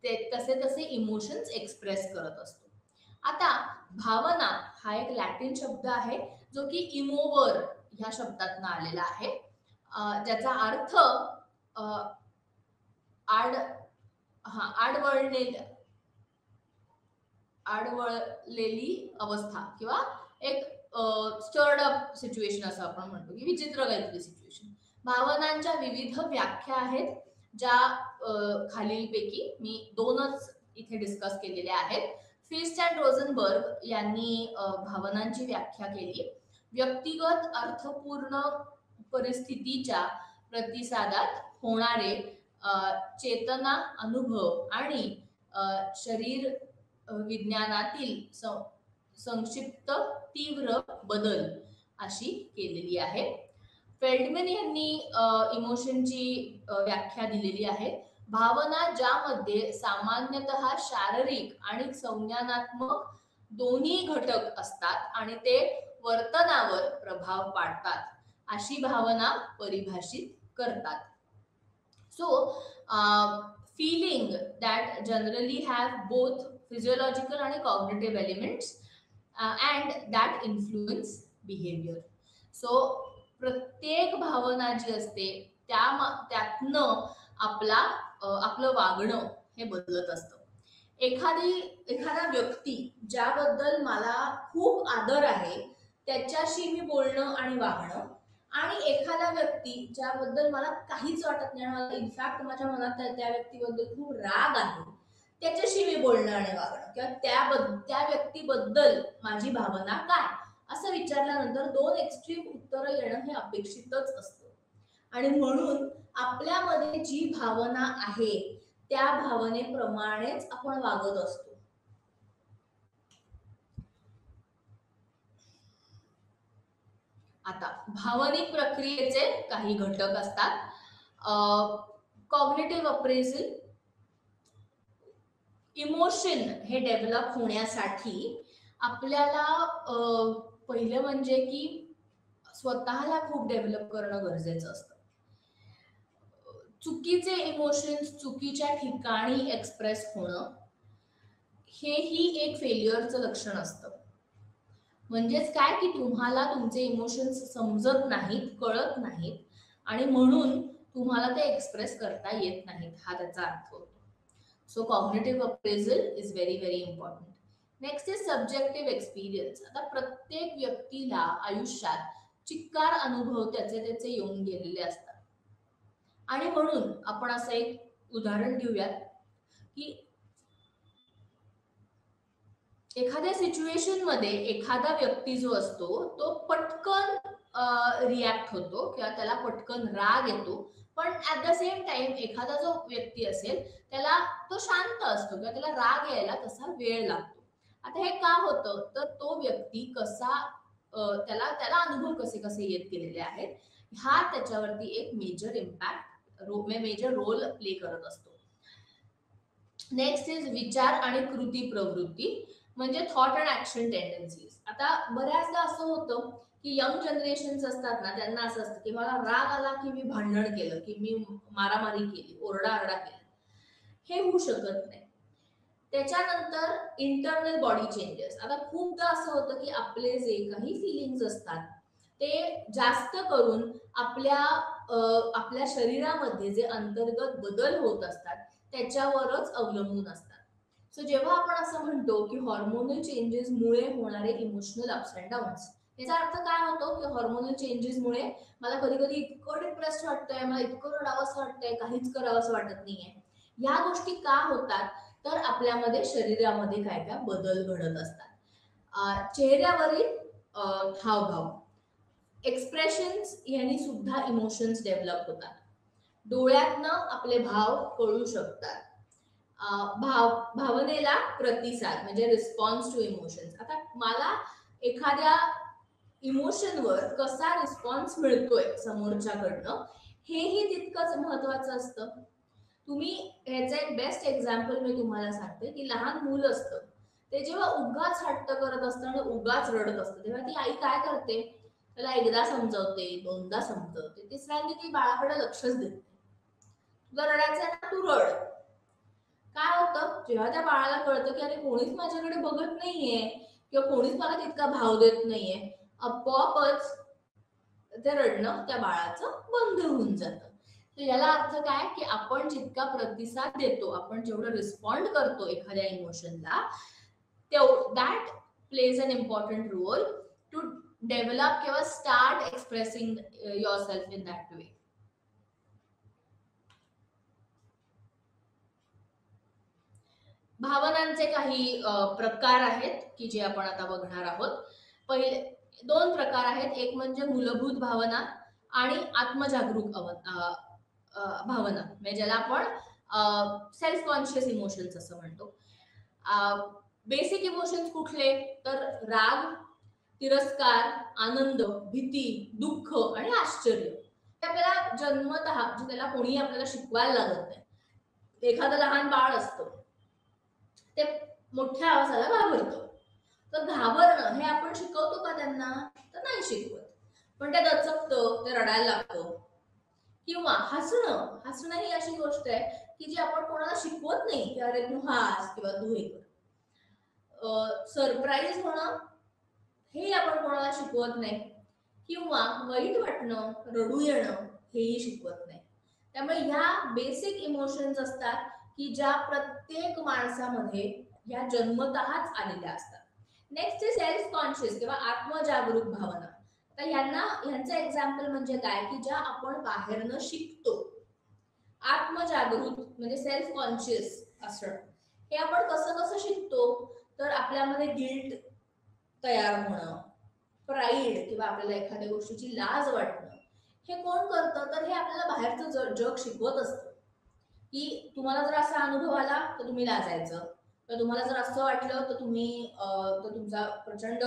ते तसे तसे इमोशन्स एक्सप्रेस करत असतो. आता भावना हा एक लॅटिन शब्द आहे जो की इमोवर ह्या शब्दातून आलेला आहे, ज्याचा अर्थ आड हा आडवळलेली अवस्था किंवा एक स्टर्ड अप सिच्युएशन असं आपण म्हणतो की विचित्र काहीतरी सिच्युएशन. भावनांच्या विविध व्याख्या आहेत ज्या खालीलपैकी मी दोनच इथे डिस्कस केलेल्या आहेत. फिस्ट अँड रोझनबर्ग यांनी भावनांची व्याख्या केली. व्यक्तिगत अर्थपूर्ण परिस्थितीच्या प्रतिसादात होणारे चेतना, अनुभव आणि शरीर विज्ञानातील संक्षिप्त तीव्र बदल अशी केलेली आहे. फेल्डमॅन यांनी इमोशनची व्याख्या दिलेली आहे. भावना ज्यामध्ये सामान्यतः शारीरिक आणि संज्ञानात्मक दोन्ही घटक असतात आणि ते वर्तनावर प्रभाव पाडतात अशी भावना परिभाषित करतात. So, feeling that generally have both physiological and cognitive elements and that influence behavior. So, प्रत्येक भावना जी असते त्यातनं आपलं वागणं हे बदलत असतं. एखादा व्यक्ती ज्याबद्दल मला खूप आदर आहे त्याच्याशी मी बोलणं आणि वागणं, आणि एखादा व्यक्ती ज्याबद्दल मला काहीच वाटत नाही, मला इनफॅक्ट माझ्या मनात त्या व्यक्तीबद्दल खूप राग आहे, त्याच्याशी मी बोलणं आणि वागणं किंवा त्या व्यक्तीबद्दल माझी भावना काय असं विचारल्यानंतर दोन एक्स्ट्रीम उत्तरं येणं हे अपेक्षितच असतं. आणि म्हणून आपल्यामध्ये जी भावना आहे त्या भावनेप्रमाणेच आपण वागत असतो. आता भावनिक प्रक्रियेचे काही घटक असतात. Cognitive appraisal. इमोशन हे डेव्हलप होण्यासाठी आपल्याला पहिलं म्हणजे की स्वतःला खूप डेव्हलप करणं गरजेचं असतं. चुकीचे इमोशन्स चुकीच्या ठिकाणी एक्सप्रेस होणं हेही एक फेल्युअरचं लक्षण असतं. म्हणजेच काय की तुम्हाला तुमचे इमोशन्स समजत नाहीत, कळत नाहीत आणि म्हणून तुम्हाला ते एक्सप्रेस करता येत नाहीत, हा त्याचा अर्थ होतो. So cognitive appraisal is very very important. Next is subjective experience. आता प्रत्येक व्यक्तीला आयुष्यात चिक्कार अनुभव त्याचे येऊन गेलेले असतात आणि म्हणून आपण असं एक उदाहरण घेऊयात की एखाद्या सिच्युएशन मध्ये एखादा व्यक्ती जो असतो तो पटकन रिॲक्ट होतो किंवा त्याला पटकन राग येतो, पण ऍट द सेम टाइम एखादा जो व्यक्ती असेल त्याला तो शांत असतो किंवा त्याला राग यायला तसा वेळ लागतो. आता हे का होतं तर तो व्यक्ती कसा त्याला अनुभव कसे कसे येत गेलेले आहेत हा त्याच्यावरती एक मेजर रोल प्ले करत असतो. नेक्स्ट इज विचार आणि कृती प्रवृत्ती म्हणजे थॉट अँड ऍक्शन टेंडन्सीज. आता बऱ्याचदा असं होतं की यंग जनरेशन्स असतात ना, त्यांना असं असतं की मला राग आला की मी भांडण केलं, की मी मारामारी केली, ओरडाआरडा केला. हे होऊ शकत नाही. त्याच्यानंतर इंटरनल बॉडी चेंजेस. आता खूपदा असं होतं की आपले जे काही फिलिंग्स असतात ते जास्त करून आपल्या शरीरामध्ये जे अंतर्गत बदल होत असतात त्याच्यावरच अवलंबून असतात. सो जेव्हा आपण असं म्हणतो की हॉर्मोनल चेंजेस मुळे होणारे इमोशनल अप्स अँड डाऊन्स, याचा अर्थ काय होतो की हॉर्मोनल चेंजेस मुळे मला कधी कधी इतकं डिप्रेस्ड वाटतंय, मला इतकं रडावंसं वाटतंय, काहीच करावंसं वाटत नाहीये. या गोष्टी का होतात तर आपल्यामध्ये शरीरामध्ये काय काय बदल घडत असतात. चेहऱ्यावरील हावभाव, एक्सप्रेशन्स यांनी सुद्धा इमोशन्स डेव्हलप होतात. डोळ्यातनं आपले भाव कळू शकतात. भावनेला प्रतिसाद म्हणजे रिस्पॉन्स टू इमोशन्स. आता मला एखाद्या इमोशनवर कसा रिस्पॉन्स मिळतोय समोरच्याकडनं हेही तितकंच महत्वाचं असतं. तुम्ही ह्याचं एक बेस्ट एक्झाम्पल मी तुम्हाला सांगते की लहान मूल असतं, ते जेव्हा उगाच हट्ट करत असतं आणि उगाच रडत असतं, तेव्हा ती आई काय करते, त्याला एकदा समजवते, दोनदा समजवते, तिसऱ्यांदा ती बाळाकडे लक्षच देत नाही. तुला रडायचं ना, तू रड. काय होतं, जेव्हा त्या बाळाला कळतं की अरे कोणीच माझ्याकडे बघत नाहीये किंवा कोणीच मला तितका भाव देत नाहीये, आपोआपच ते रडणं त्या बाळाचं बंद होऊन जातं. तर याला अर्थ काय की आपण जितका प्रतिसाद देतो, आपण जेवढं रिस्पॉन्ड करतो एखाद्या इमोशनला, that plays an important role to develop किंवा start expressing yourself in that way. भावनांचे काही प्रकार आहेत की जे आपण आता बघणार आहोत. पहिले दोन प्रकार आहेत, एक म्हणजे मूलभूत भावना आणि आत्मजागरूक भावना, म्हणजे ज्याला आपण सेल्फ कॉन्शियस इमोशन्स असं म्हणतो. बेसिक इमोशन्स कुठले, तर राग, तिरस्कार, आनंद, भीती, दुःख आणि आश्चर्य. ते आपल्याला जन्मतः, म्हणजे त्याला कोणी आपल्याला शिकवायला लागत नाही. एखादं लहान बाळ असतं, ते मोठ्या आवाजाला घाबरतं, तर घाबरणं हे आपण शिकवतो का त्यांना, तर नाही शिकवत. पण ते दचकतं, ते रडायला लागतं. किंवा हसणं, हसणं ही अशी गोष्ट आहे की जी आपण कोणाला शिकवत नाही की अरे तू हास किंवा तू हे कर. सरप्राईज होणं हे आपण कोणाला शिकवत नाही. किंवा वाईट वाटणं, रडू येणं हेही शिकवत नाही. त्यामुळे ह्या बेसिक इमोशन्स असतात की ज्या प्रत्येक माणसामध्ये ह्या जन्मतःच आलेल्या असतात. नेक्स्ट सेल्फ कॉन्शियस किंवा आत्मजागरूक भावना. तर ह्यांचं एक्झाम्पल म्हणजे काय की ज्या आपण बाहेरनं शिकतो. आत्मजागरूक म्हणजे सेल्फ कॉन्शियस असणं, हे आपण कसं कसं शिकतो, तर आपल्यामध्ये गिल्ट तयार होणं, प्राईड किंवा आपल्याला एखाद्या गोष्टीची लाज वाटणं, हे कोण करतं, तर हे आपल्याला बाहेरचं जग शिकवत असतं. की तुम्हाला जर असा अनुभव आला तर तुम्ही लाजायचं, तर तुम्हाला जर असं वाटलं तर तर तुमचा प्रचंड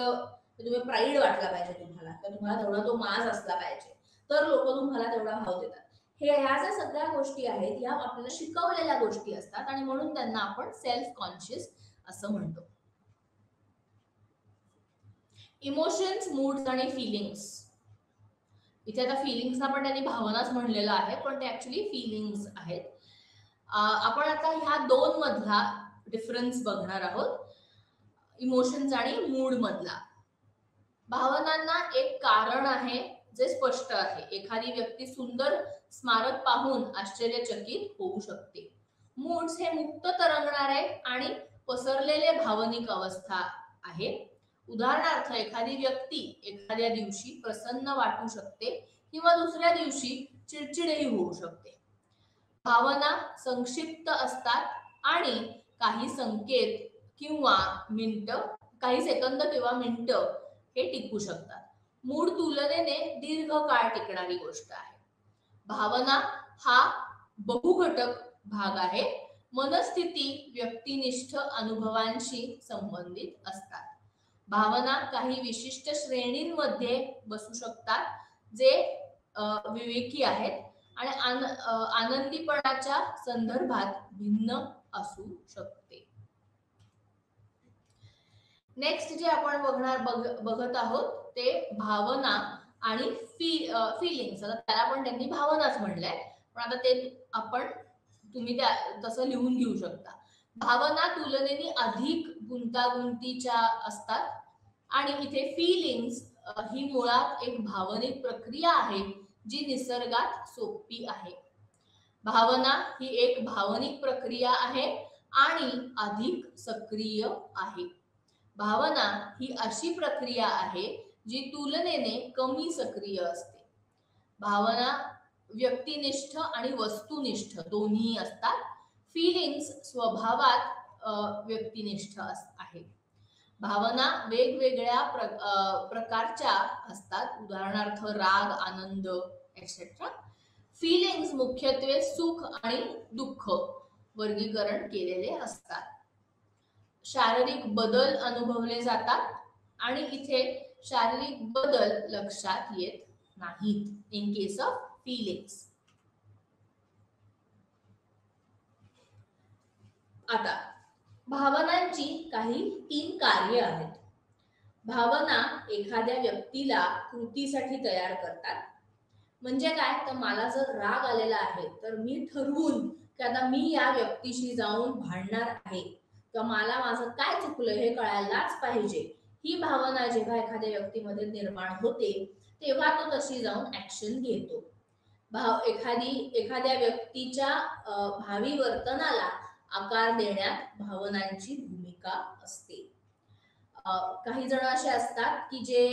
तुम्ही प्राईड वाटला पाहिजे तुम्हाला, तर तुम्हाला तेवढा तो माज असला पाहिजे, तर लोक तुम्हाला तेवढा भाव देतात. ह्या ज्या सगळ्या गोष्टी आहेत ह्या आपल्याला शिकवलेल्या गोष्टी असतात आणि म्हणून त्यांना आपण सेल्फ कॉन्शियस असं म्हणतो. इमोशन्स, मूड्स आणि फिलिंग्स. इथे आता फिलिंग्सना पण त्यांनी भावनाच म्हणलेलं आहे, पण ते ऍक्च्युली फिलिंग्स आहेत. आपण आता ह्या दोन मधला डिफरन्स बघणार आहोत, इमोशन्स आणि मूड मधला. भावनांना एक कारण आहे जे स्पष्ट आहे. एखादी व्यक्ती सुंदर स्मारक पाहून आश्चर्यचकित होऊ शकते. मूड्स हे मुक्त तरंगणारे आणि पसरलेले भावनिक अवस्था आहे. उदाहरणार्थ, एखादी व्यक्ती एखाद्या दिवशी प्रसन्न वाटू शकते किंवा दुसऱ्या दिवशी चिडचिडही होऊ शकते. भावना संक्षिप्त असतात आणि काही संकेत किंवा मिनिटं, काही सेकंद किंवा मिनिटं हे टिकू शकतात. मूड तुलनेने दीर्घ काळ टिकणारी गोष्ट आहे. भावना हा बहुघटक भाग आहे. मनस्थिती व्यक्तिनिष्ठ अनुभवांशी संबंधित असतात. भावना काही विशिष्ट श्रेणींमध्ये बसू शकतात, जे विवेकी आहेत आणि आनंदीपणाच्या संदर्भात भिन्न असू शकते. नेक्स्ट जे आपण बघत आहोत ते भावना आणि फिलिंग्स. आता त्याला पण त्यांनी भावनाच म्हणलंय, पण आता ते तुम्ही तसं लिहून घेऊ शकता. भावना तुलनेने अधिक गुंतागुंतीच्या असतात आणि इथे फिलिंग्स ही मुळात एक भावनिक प्रक्रिया आहे जी निसर्गात सोपी आहे. भावना ही एक भावनिक प्रक्रिया आहे आणि अधिक सक्रिय आहे. भावना ही अशी प्रक्रिया आहे जी तुलनेने कमी सक्रिय असते. भावना व्यक्तिनिष्ठ आणि वस्तुनिष्ठ दोन्ही असतात. फिलिंग्स स्वभावात व्यक्तिनिष्ठ आहे. भावना वेगवेगळ्या प्रकारच्या असतात, उदाहरणार्थ राग, आनंद एक्सेट्रा. फिलिंग्स मुख्यत्वे सुख आणि दुःख वर्गीकरण केलेले असतात. शारीरिक बदल अनुभवले जातात आणि इथे शारीरिक बदल लक्षात येत नाहीत इन केस ऑफ फिलिंग्स. आता भावनांची काही 3 कार्य आहेत. भावना एखाद्या व्यक्तीला कृतीसाठी तयार करतात. म्हणजे काय, तर मला जर राग आलेला आहे तर मी ठरवून की आता मी या व्यक्तीशी जाऊन भांडणार आहे किंवा मला माझं काय चुकलं हे कळायलाच पाहिजे, ही भावना जेव्हा एखाद्या व्यक्तीमध्ये निर्माण होते तेव्हा तो तशी जाऊन ऍक्शन घेतो. एखाद्या व्यक्तीच्या भावी वर्तनाला आकार देण्यात भावनांची भूमिका असते. काही जण असे असतात की जे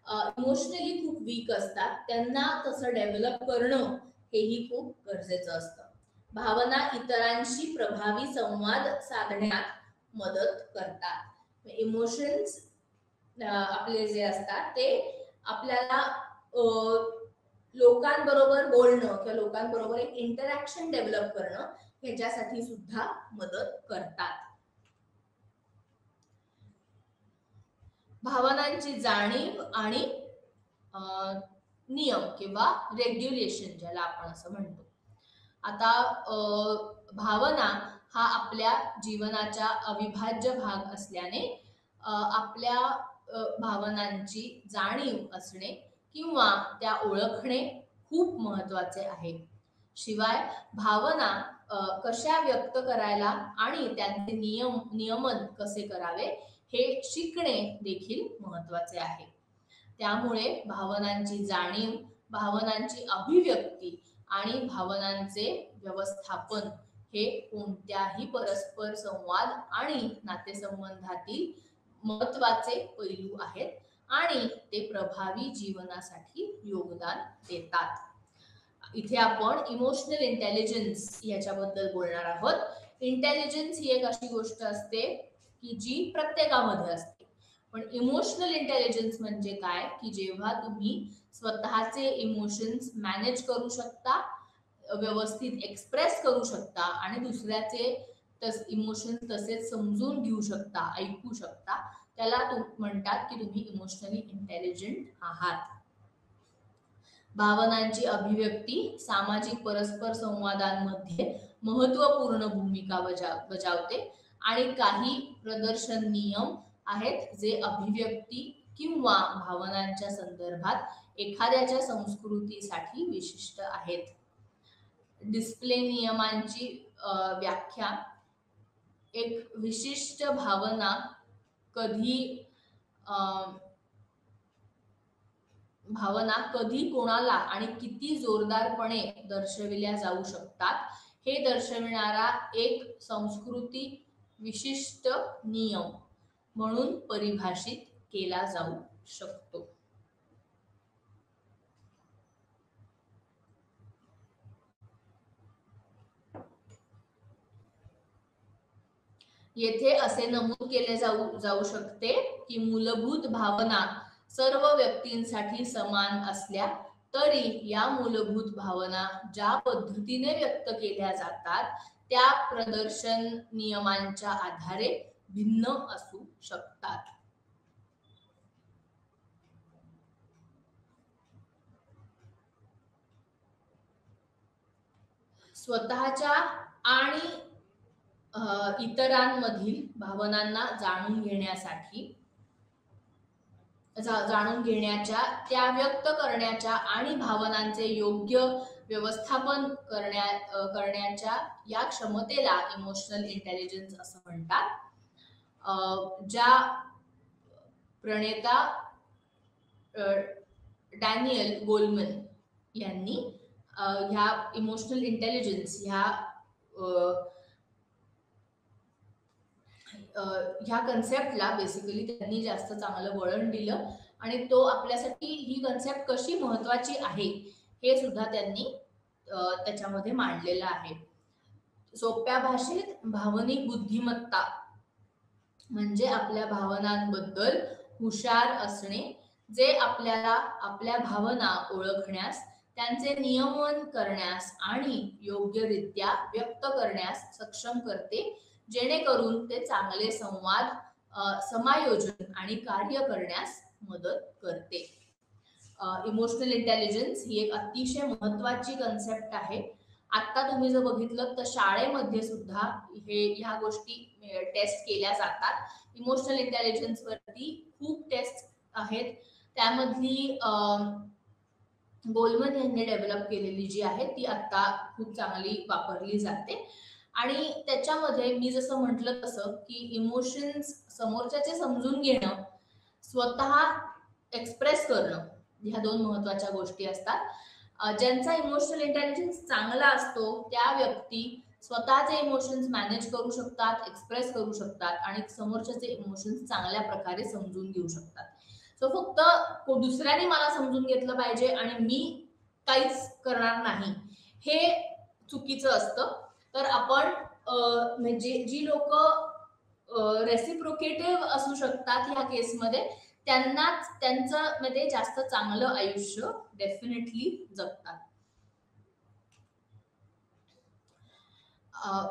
इमोशनली खूप वीक असतात, त्यांना तसं डेव्हलप करणं हेही खूप गरजेचं असतं. भावना इतरांशी प्रभावी संवाद साधण्यात मदत करतात. इमोशन्स आपले जे असतात ते आपल्याला लोकांबरोबर बोलणं किंवा लोकांबरोबर एक इंटरॅक्शन डेव्हलप करणं ह्याच्यासाठी सुद्धा मदत करतात. भावनांची जाणीव आणि नियम किंवा रेग्युलेशन ज्याला आपण असं म्हणतो. आता भावना हा आपल्या जीवनाचा अविभाज्य भाग असल्याने आपल्या भावनांची जाणीव असणे किंवा त्या ओळखणे खूप महत्वाचे आहे. शिवाय भावना कशा व्यक्त करायला आणि त्यांचे नियमन कसे करावे हे शिकणे देखील महत्वाचे आहे. त्यामुळे भावनांची जाणीव, भावनांची अभिव्यक्ती आणि भावनांचे व्यवस्थापन हे कोणत्याही परस्पर संवाद आणि नातेसंबंधातील महत्वाचे पैलू आहेत आणि ते प्रभावी जीवनासाठी योगदान देतात. इथे आपण इमोशनल इंटेलिजन्स याच्याबद्दल बोलणार आहोत. इंटेलिजन्स ही एक अशी गोष्ट असते की जी प्रत्येकामध्ये असते. पण इमोशनल इंटेलिजन्स म्हणजे काय, की जेव्हा तुम्ही स्वतःचे इमोशन्स मॅनेज करू शकता, व्यवस्थित एक्सप्रेस करू शकता आणि दुसऱ्याचे इमोशन्स तसेच समजून घेऊ शकता, ऐकू शकता, त्याला म्हणतात की तुम्ही इमोशनली इंटेलिजंट आहात. भावनांची अभिव्यक्ती सामाजिक परस्पर संवादांमध्ये महत्वपूर्ण भूमिका बजावते आणि काही प्रदर्शन नियम आहेत जे अभिव्यक्ती किंवा भावनांच्या संदर्भात एखाद्याच्या संस्कृतीसाठी विशिष्ट आहेत. डिस्प्ले नियमांची व्याख्या: एक विशिष्ट भावना कधी कोणाला आणि किती जोरदारपणे दर्शविल्या जाऊ शकतात हे दर्शविणारा एक सांस्कृतिक विशिष्ट नियम म्हणून परिभाषित केला जाऊ शकतो. येथे असे नमूद केले जाऊ शकते की मूलभूत भावना सर्व व्यक्तींसाठी समान असल्या तरी या मूलभूत भावना ज्या पद्धतीने व्यक्त केल्या जातात त्या प्रदर्शन नियमांच्या आधारे भिन्न असू शकतात. स्वतःच्या आणि इतरांमधील भावनांना जाणून घेण्याच्या, त्या व्यक्त करण्याच्या आणि भावनांचे योग्य व्यवस्थापन करण्याच्या या क्षमतेला इमोशनल इंटेलिजन्स असं म्हणतात. ज्या प्रणेता डॅनियल गोलमन यांनी ह्या इमोशनल इंटेलिजन्स ह्या कन्सेप्टला बेसिकली त्यांनी जास्त चांगलं वळण दिलं आणि तो आपल्यासाठी ही कन्सेप्ट कशी महत्वाची आहे हे सुद्धा त्यांनी त्याच्यामध्ये मांडलेलं आहे. सोप्या भाषेत भावनिक बुद्धिमत्ता म्हणजे आपल्या भावनांबद्दल हुशार असणे, जे आपल्याला आपल्या भावना ओळखण्यास, त्यांचे नियमन करण्यास आणि योग्यरित्या व्यक्त करण्यास सक्षम करते, जेणेकरून ते चांगले संवाद, समायोजन आणि कार्य करण्यास मदत करते. इमोशनल इंटेलिजन्स ही एक अतिशय महत्वाची कन्सेप्ट आहे आता तुम्ही जर बघितलं तर शाळेमध्ये सुद्धा ह्या गोष्टी टेस्ट केल्या जातात. इमोशनल इंटेलिजन्स वरती खूप टेस्ट आहेत. त्यामधली गोलमन यांनी डेव्हलप केलेली जी आहे ती आता खूप चांगली वापरली जाते. आणि त्याच्यामध्ये मी जसं म्हटलं तसं की इमोशन्स समोरच्याचे समजून घेणं, स्वतः एक्सप्रेस करणं, ह्या दोन महत्वाच्या गोष्टी असतात. ज्यांचा इमोशनल इंटेलिजन्स चांगला असतो त्या व्यक्ती स्वतःचे इमोशन्स मॅनेज करू शकतात, एक्सप्रेस करू शकतात आणि समोरच्याचे इमोशन्स चांगल्या प्रकारे समजून घेऊ शकतात. सो फक्त दुसऱ्याने मला समजून घेतलं पाहिजे आणि मी काहीच करणार नाही, हे चुकीचं असतं. तर आपण म्हणजे जी लोक रेसिप्रोकेटिव्ह असू शकतात ह्या केसमध्ये, त्यांनाच त्यांचं मध्ये जास्त चांगलं आयुष्य डेफिनेटली जगतात.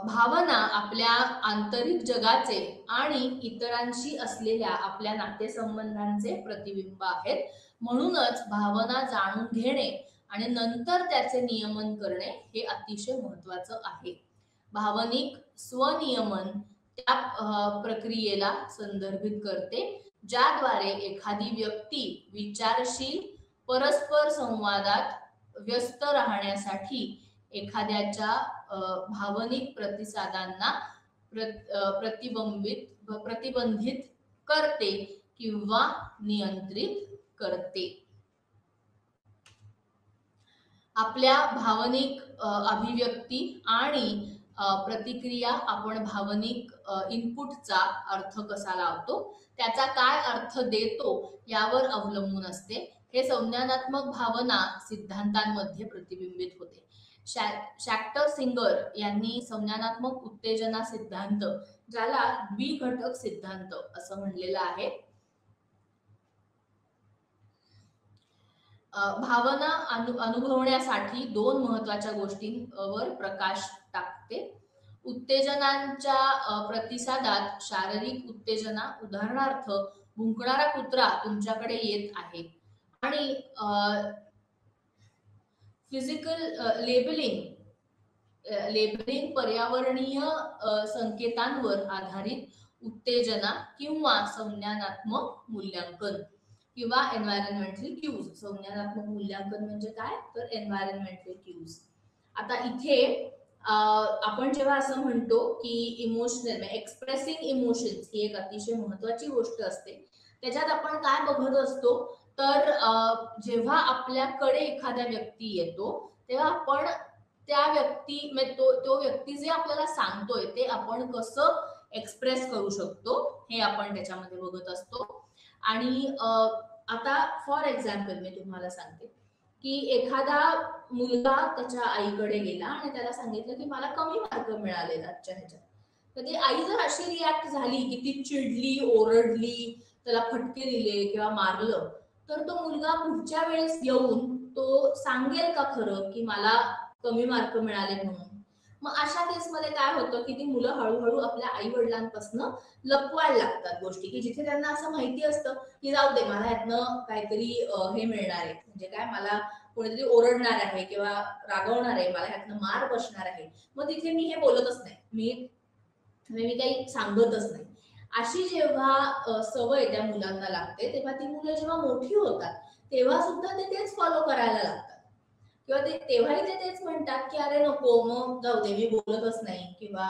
भावना आपल्या आंतरिक जगाचे आणि इतरांशी असलेल्या आपल्या नातेसंबंधांचे प्रतिबिंब आहेत. म्हणूनच भावना जाणून घेणे आणि नंतर त्याचे नियमन करणे हे अतिशय महत्वाचं आहे. भावनिक स्वनियमन त्या प्रक्रियेला संदर्भित करते, ज्याद्वारे एखादी व्यक्ती विचारशील परस्पर संवादात व्यस्त राहण्यासाठी एखाद्याच्या भावनिक प्रतिसादांना प्रतिबंधित करते किंवा नियंत्रित करते. आपल्या भावनिक अभिव्यक्ती आणि प्रतिक्रिया आपण भावनिक इनपुटचा अर्थ कसा लावतो, त्याचा काय अर्थ देतो यावर अवलंबून असते. हे संज्ञानात्मक भावना सिद्धांतांमध्ये प्रतिबिंबित होते. शॅक्टर सिंगर यांनी संज्ञानात्मक उत्तेजना सिद्धांत, ज्याला द्विघटक सिद्धांत असं म्हणलेलं आहे, भावना अनुभवण्यासाठी दोन महत्वाच्या गोष्टींवर प्रकाश टाकते. उत्तेजनांच्या प्रतिसादात शारीरिक उत्तेजना, उदाहरणार्थ भुंकणारा कुत्रा तुमच्याकडे येत आहे, आणि फिजिकल लेबलिंग पर्यावरणीय संकेतांवर आधारित उत्तेजना किंवा संज्ञानात्मक मूल्यांकन किंवा एन्व्हायरमेंटल क्यूज. संज्ञानात्मक मूल्यांकन म्हणजे काय, तर एन्व्हायरमेंटल क्यूज. आता इथे आपण जेव्हा असं म्हणतो की इमोशनल एक्सप्रेसिंग इमोशन्स ही एक अतिशय महत्वाची गोष्ट असते, त्याच्यात आपण काय बघत असतो, तर जेव्हा आपल्याकडे एखादा व्यक्ती येतो तेव्हा आपण त्या व्यक्ती तो व्यक्ती जे आपल्याला सांगतोय ते आपण कसं एक्सप्रेस करू शकतो हे आपण त्याच्यामध्ये बघत असतो. आणि आता फॉर एक्झाम्पल मी तुम्हाला सांगते की एखादा मुलगा त्याच्या आईकडे गेला आणि त्याला सांगितलं की मला कमी मार्क मिळाले आजच्या ह्याच्यात. तर ती आई जर अशी रिॲक्ट झाली की ती चिडली, ओरडली, त्याला फटके दिले किंवा मारलं, तर तो मुलगा पुढच्या वेळेस येऊन तो सांगेल का खरं की मला कमी मार्क मिळाले म्हणून? मग अशा केसमध्ये काय होतं की ती मुलं हळूहळू आपल्या आई वडिलांपासून लपवायला लागतात गोष्टी, की जिथे त्यांना असं माहिती असतं की जाऊ दे, मला ह्यातनं काहीतरी हे मिळणार आहे, म्हणजे काय, मला कोणीतरी ओरडणार आहे किंवा रागवणार आहे, मला ह्यातनं मार बसणार आहे, मग तिथे मी हे बोलतच नाही, मी काही सांगतच नाही. अशी जेव्हा सवय त्या मुलांना लागते तेव्हा ती मुलं जेव्हा मोठी होतात तेव्हा सुद्धा ते तेच फॉलो करायला लागतात, किंवा तेव्हाही ते तेच म्हणतात की अरे नको, मग जाऊ दे, मी बोलतच नाही किंवा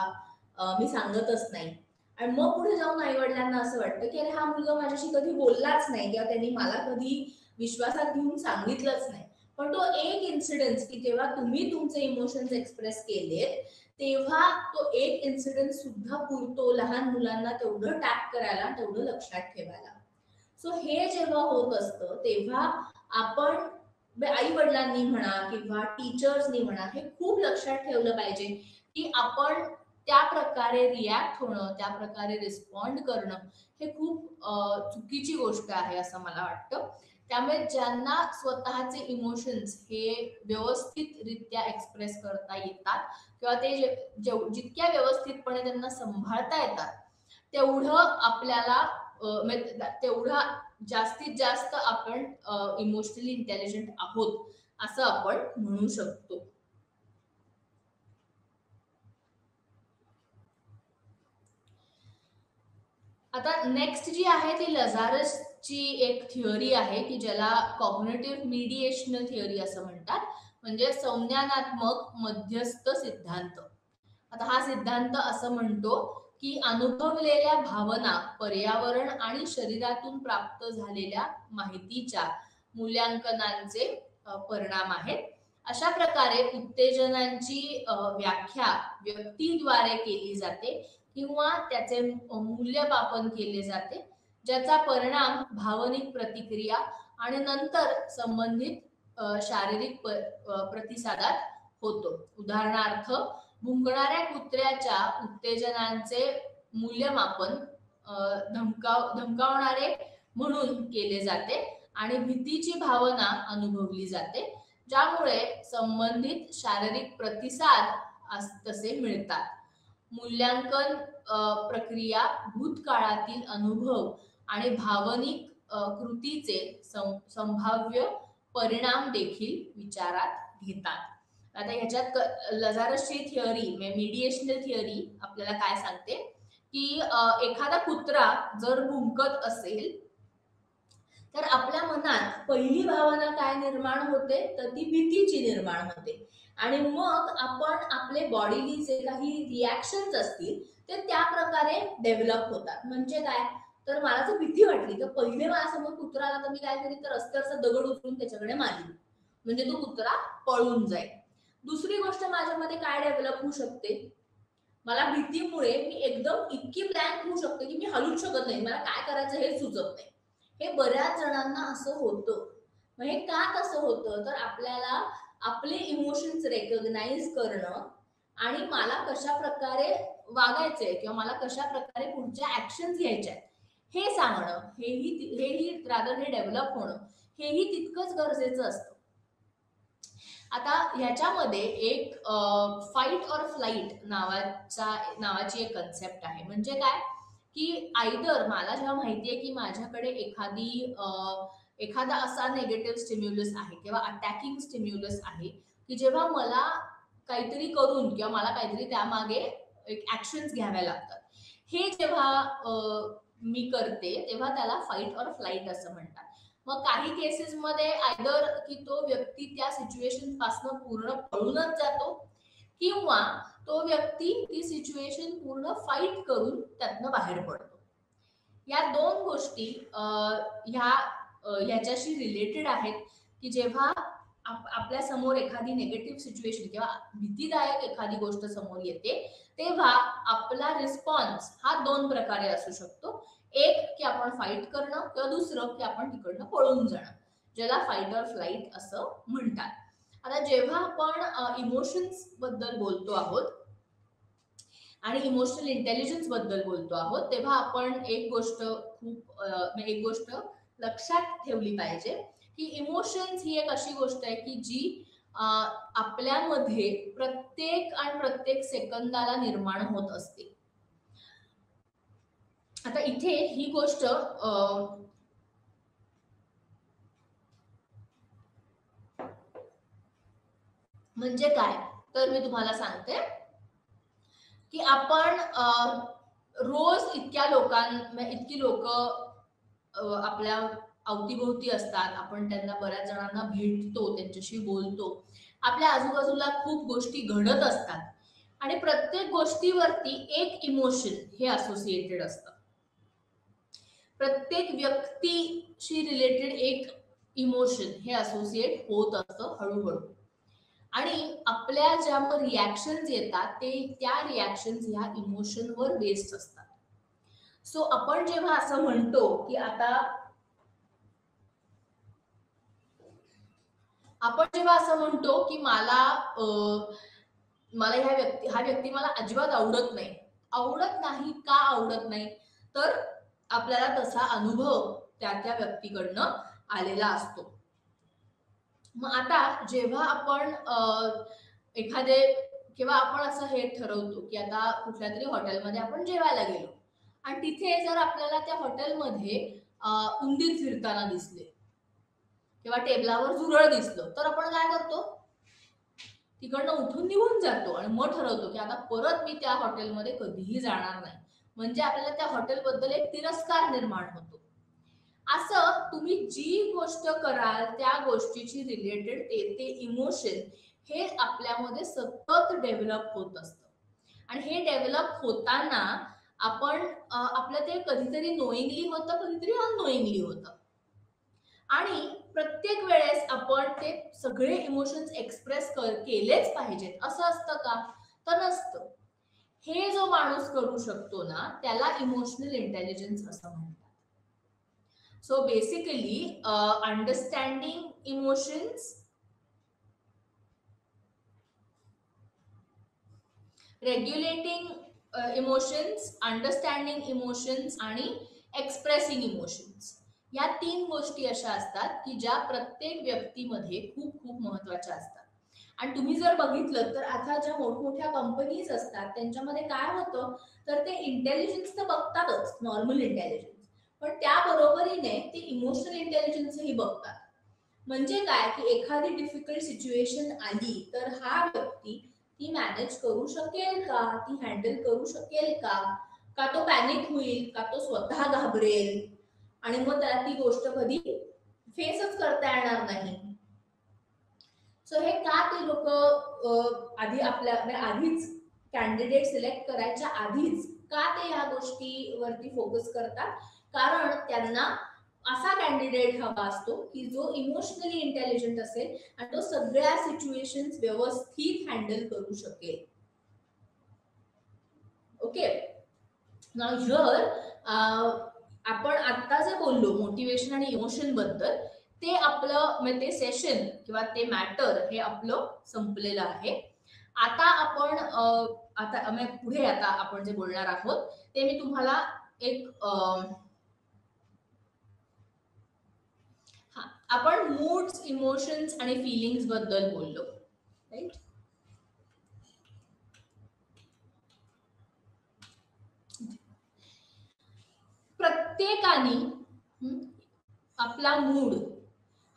मी सांगतच नाही. आणि मग पुढे जाऊन आई वडिलांना असं वाटतं की अरे हा मुलगा माझ्याशी कधी बोललाच नाही किंवा त्यांनी मला कधी विश्वासात घेऊन सांगितलंच नाही. पण तो एक इन्सिडेंट की जेव्हा तुम्ही तुमचे इमोशन्स एक्सप्रेस केले तेव्हा तो एक इन्सिडेंट सुद्धा पुरतो लहान मुलांना तेवढं टॅप करायला, तेवढं लक्षात ठेवायला. सो हे जेव्हा होत असतं तेव्हा आपण आई वडिलांनी म्हणा किंवा टीचर्सनी म्हणा हे खूप लक्षात ठेवलं पाहिजे की आपण त्या प्रकारे रिॲक्ट होणं, त्या प्रकारे रिस्पॉन्ड करणं हे खूप चुकीची गोष्ट आहे असं मला वाटतं. त्यामुळे ज्यांना स्वतःचे इमोशन्स हे व्यवस्थितरित्या एक्सप्रेस करता येतात किंवा ते जितक्या व्यवस्थितपणे त्यांना सांभाळता येतात तेवढं आपल्याला तेवढा जास्तीत जास्त आपण इमोशनली इंटेलिजंट आहोत असं आपण म्हणू शकतो. आता नेक्स्ट जी आहे ती लझारसची एक थिअरी आहे की ज्याला कॉग्निटिव्ह मीडिएशनल थिअरी असं म्हणतात, म्हणजे संज्ञानात्मक मध्यस्थ सिद्धांत. आता हा सिद्धांत असं म्हणतो की अनुभवलेल्या भावना, पर्यावरण आणि शरीरातून प्राप्त झालेल्या माहितीच्या मूल्यांकनांचे परिणाम आहेत. अशा प्रकारे उत्तेजनांची व्याख्या व्यक्तीद्वारे केली जाते किंवा त्याचे मूल्यमापन केले जाते, ज्याचा परिणाम भावनिक प्रतिक्रिया आणि नंतर संबंधित शारीरिक प्रतिसादात होतो. उदाहरणार्थ, भुंकणाऱ्या कुत्र्याच्या उत्तेजनांचे मूल्यमापन धमकावणारे म्हणून केले जाते आणि भीतीची भावना अनुभवली जाते, ज्यामुळे संबंधित शारीरिक प्रतिसाद तसे मिळतात. मूल्यांकन प्रक्रिया भूतकाळातील अनुभव आणि भावनिक कृतीचे संभाव्य परिणाम देखील विचारात घेतात. आता ह्याच्यात लझारसची थिअरी, मीडिएशनल थिअरी आपल्याला काय सांगते की एखादा कुत्रा जर भुंकत असेल तर आपल्या मनात पहिली भावना काय निर्माण होते, तर ती भीतीची निर्माण होते. आणि मग आपण आपले बॉडीली जे काही रिॲक्शन्स असतील ते त्या प्रकारे डेव्हलप होतात. म्हणजे काय, तर मला जर भीती वाटली तर पहिले माझ्यासमोर कुत्रा आला तर मी काय करीन, तर रस्त्यावरचा दगड उचलून त्याच्याकडे मारीन, म्हणजे तो कुत्रा पळून जाईल. दुसरी गोष्ट माझ्यामध्ये काय डेव्हलप होऊ शकते, मला भीतीमुळे मी एकदम इतकी ब्लँक होऊ शकते की मी हलूच शकत नाही, मला काय करायचं हे सुचत नाही. हे बऱ्याच जणांना असं होतं. मग हे का तसं होतं, तर आपल्याला आपले इमोशन्स रेकग्नाइज करणं आणि मला कशा प्रकारे वागायचंय किंवा मला कशा प्रकारे पुढच्या ऍक्शन्स घ्यायच्या हे सांगणं, हेही रादर हे डेव्हलप होणं हेही तितकंच गरजेचं असतं. आता ह्याच्यामध्ये एक फाईट ऑर फ्लाईट नावाची एक कन्सेप्ट आहे. म्हणजे काय की आयदर मला जेव्हा माहितीये की माझ्याकडे एखादा असा नेगेटिव्ह स्टिम्युलस आहे किंवा अटॅकिंग स्टिम्युलस आहे की जेव्हा मला काहीतरी करून किंवा मला काहीतरी त्यामागे एक ऍक्शन्स घ्याव्या लागतात, हे जेव्हा मी करते तेव्हा त्याला फाईट ऑर फ्लाईट असं म्हणतात. मग काही केसेस मध्ये आयदर की तो व्यक्ती त्या सिच्युएशन पासून पूर्ण पळूनच जातो किंवा तो व्यक्ती ती सिच्युएशन पूर्ण फाईट करून त्यातनं बाहेर पडतो. या दोन गोष्टी ह्याच्याशी रिलेटेड आहेत की जेव्हा आपल्या समोर एखादी नेगेटिव्ह सिच्युएशन किंवा भीतीदायक एखादी गोष्ट समोर येते तेव्हा आपला रिस्पॉन्स हा दोन प्रकारे असू शकतो. एक की आपण फाईट करणं किंवा दुसरं की आपण तिकडनं पळून जाणं, ज्याला फाईट ऑर फ्लाईट असं म्हणतात. आता जेव्हा आपण इमोशन्स बद्दल बोलतो आहोत आणि इमोशनल इंटेलिजन्स बद्दल बोलतो आहोत तेव्हा आपण एक गोष्ट लक्षात ठेवली पाहिजे की इमोशन्स ही एक अशी गोष्ट आहे की जी आपल्यामध्ये प्रत्येक सेकंदाला निर्माण होत असते. आता इथे ही गोष्ट म्हणजे काय, तर मी तुम्हाला सांगते की आपण रोज इतकी लोक आपल्या अवतीभोवती असतात, आपण त्यांना बऱ्याच जणांना भेटतो, त्यांच्याशी बोलतो, आपल्या आजूबाजूला खूप गोष्टी घडत असतात आणि प्रत्येक गोष्टीवरती एक इमोशन हे असोसिएटेड असतं. प्रत्येक व्यक्तीशी रिलेटेड एक इमोशन हे असोसिएट होत असतं हळूहळू. आणि आपल्या ज्या रिॲक्शन्स येतात ते त्या रिॲक्शन्स ह्या इमोशनवर बेस्ड असतात. सो आपण जेव्हा असं म्हणतो की मला हा व्यक्ती मला अजिबात आवडत नाही. का आवडत नाही, तर आपल्याला तसा अनुभव त्या व्यक्तीकडनं आलेला असतो. मग आता जेव्हा आपण किंवा आपण असं हे ठरवतो की आता कुठल्या तरी हॉटेलमध्ये आपण जेवायला गेलो आणि तिथे जर आपल्याला त्या हॉटेलमध्ये उंदीर फिरताना दिसले किंवा टेबलावर झुरळ दिसलं तर आपण काय करतो, तिकडनं उठून निघून जातो आणि मग ठरवतो की आता परत मी त्या हॉटेलमध्ये कधीही जाणार नाही. म्हणजे आपल्याला त्या हॉटेलबद्दल एक तिरस्कार निर्माण होतो. असं तुम्ही जी गोष्ट कराल त्या गोष्टीची रिलेटेड ते इमोशन हे आपल्यामध्ये सतत डेव्हलप होत असतं. आणि हे डेव्हलप होताना आपण आपलं ते कधीतरी नोईंगली होतं, कधीतरी अननोईंगली होतं. आणि प्रत्येक वेळेस आपण ते सगळे इमोशन्स एक्सप्रेस केलेच पाहिजेत असं असतं का? तर नसतं. हे जो माणूस करू शकतो ना त्याला इमोशनल इंटेलिजन्स असं म्हणतात. So basically understanding emotions, regulating emotions, understanding emotions आणि एक्सप्रेसिंग इमोशन्स, या 3 गोष्टी अशा असतात की ज्या प्रत्येक व्यक्तीमध्ये खूप खूप महत्वाच्या असतात. आणि तुम्ही जर बघितलं तर आता ज्या मोठमोठ्या कंपनीज असतात त्यांच्यामध्ये काय होतं, तर ते इंटेलिजन्स तर बघतातच, नॉर्मल इंटेलिजन्स, पण त्या बरोबरीने ते इमोशनल इंटेलिजन्सही बघतात. म्हणजे काय की एखादी डिफिकल्ट सिच्युएशन आली तर हा व्यक्ती ती मॅनेज करू शकेल का, ती हँडल करू शकेल का, का तो पॅनिक होईल, का तो स्वतः घाबरेल आणि मग त्याला ती गोष्ट कधी फेसच करता येणार नाही. सो हे का ते लोक आधी आपल्या आधीच कॅन्डिडेट सिलेक्ट करायच्या आधीच का ते ह्या गोष्टीवरती फोकस करतात, कारण त्यांना असा कॅन्डिडेट हवा असतो की जो इमोशनली इंटेलिजंट असेल आणि तो सगळ्या सिच्युएशन्स व्यवस्थित हँडल करू शकेल. ओके, नाउ हिअर आपण आता जे बोललो मोटिवेशन आणि इमोशन बद्दल, ते आपलं म्हणजे ते सेशन किंवा ते मॅटर हे आपलं संपलेलं आहे. आता आपण आता पुढे आता आपण जे बोलणार आहोत ते मी तुम्हाला एक आपण मूड्स, इमोशन्स आणि फिलिंग्स बद्दल बोललो, राईट? प्रत्येकाने आपला मूड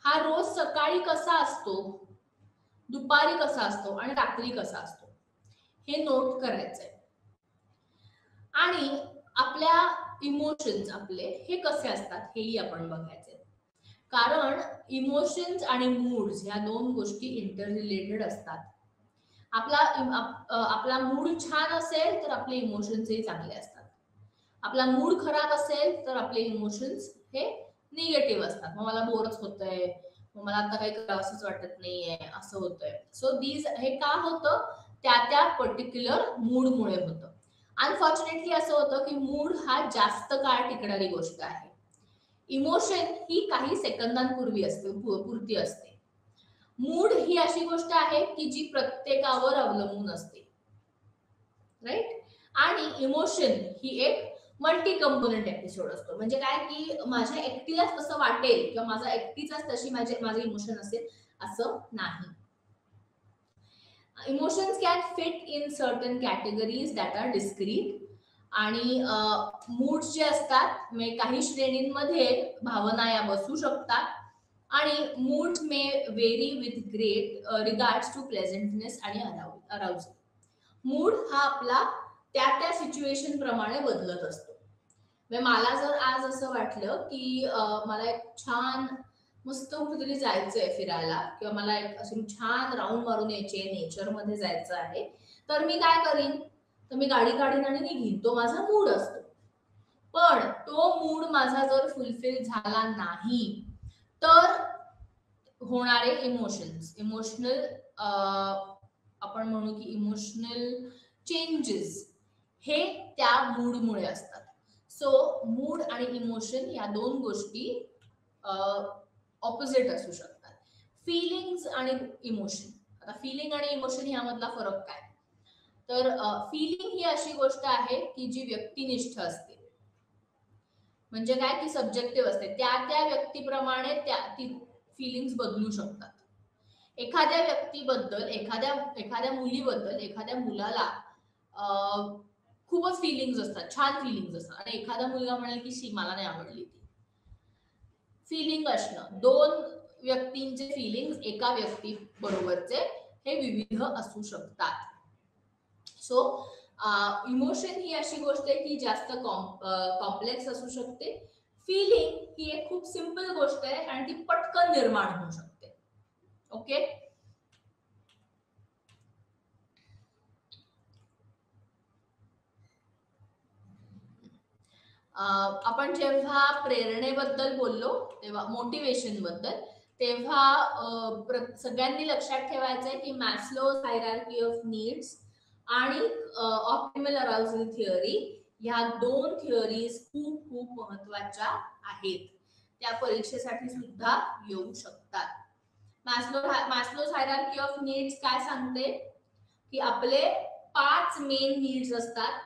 हा रोज सकाळी कसा असतो, दुपारी कसा असतो आणि रात्री कसा असतो हे नोट करायचंय. आणि आपल्या इमोशन्स आपले हे कसे असतात हेही आपण बघायचे, कारण इमोशन्स आणि मूड्स ह्या 2 गोष्टी इंटर रिलेटेड असतात. आपला मूड छान असेल तर आपले इमोशन्सही चांगले असतात. आपला मूड खराब असेल तर आपले इमोशन्स हे निगेटिव्ह असतात. मग मला बोरच होतंय, मग मला आता काही करावंसंच वाटत नाहीये, असं होतंय. सो हे का होतं, त्या पर्टिक्युलर मूडमुळे होतं. अनफॉर्च्युनेटली असं होतं की मूड हा जास्त काळ टिकणारी गोष्ट आहे. इमोशन ही काही सेकंदांपूर्वी असते, पुरती असते. मूड ही अशी गोष्ट आहे की जी प्रत्येकावर अवलंबून असते, राईट? आणि इमोशन ही एक मल्टी कंपोनेंट एपिसोड असतो. म्हणजे काय की माझ्या एकटीलाच तसं वाटेल किंवा माझा एकटीचाच तशी माझे इमोशन असेल असं नाही. Emotions can fit in certain categories that are discrete. आणि मूड्स जे असतात काही श्रेणींमध्ये भावना या बसू शकतात. आणि moods may vary with great regards to pleasantness आणि अराउजल. मूड हा आपला त्या सिच्युएशन प्रमाणे बदलत असतो. मला जर आज असं वाटलं की मला एक छान मस्त कुठेतरी जायचंय फिरायला किंवा मला एक अशी छान राऊंड मारून यायचे, नेचर मध्ये जायचं आहे, तर मी काय करीन, तर मी गाडी काढीन आणि निघीन. तो माझा मूड असतो. पण तो मूड माझा जर फुलफिल झाला नाही तर होणारे इमोशनल आपण म्हणू की इमोशनल चेंजेस हे त्या मूडमुळे असतात. सो मूड आणि इमोशन या 2 गोष्टी ऑपोजिट असू शकतात. फिलिंग्स आणि इमोशन, आता फिलिंग आणि इमोशन यामधला फरक काय, तर फिलिंग ही अशी गोष्ट आहे की जी व्यक्तिनिष्ठ असते. म्हणजे काय की सब्जेक्टिव्ह असते, त्या व्यक्तीप्रमाणे ती फिलिंग्स बदलू शकतात. एखाद्या व्यक्तीबद्दल, एखाद्या मुलीबद्दल, एखाद्या मुलाला खूपच फिलिंग्स असतात, छान फिलिंग्स असतात, आणि एखादा मुलगा म्हणेल की शी मला नाही आवडली ती. फिलिंग असणं, 2 व्यक्तींचे फिलिंग्स एका व्यक्ती बरोबरचे हे विविध असू शकतात. सो इमोशन ही अशी गोष्ट आहे की जास्त कॉम्प्लेक्स असू शकते. फिलिंग ही एक खूप सिंपल गोष्ट आहे आणि ती पटकन निर्माण होऊ शकते. ओके. आपण जेव्हा प्रेरणेबद्दल बोललो तेव्हा मोटिवेशन बद्दल, तेव्हा सगळ्यांनी लक्षात ठेवायचं आहे की मॅस्लोज हायरार्की ऑफ नीड्स आणि ऑप्टिमल अराउजल थिअरी ह्या 2 थिअरीज खूप खूप महत्वाच्या आहेत. त्या परीक्षेसाठी सुद्धा येऊ शकतात. मॅस्लोज हायरार्की ऑफ नीड्स काय सांगते की आपले 5 मेन नीड्स असतात.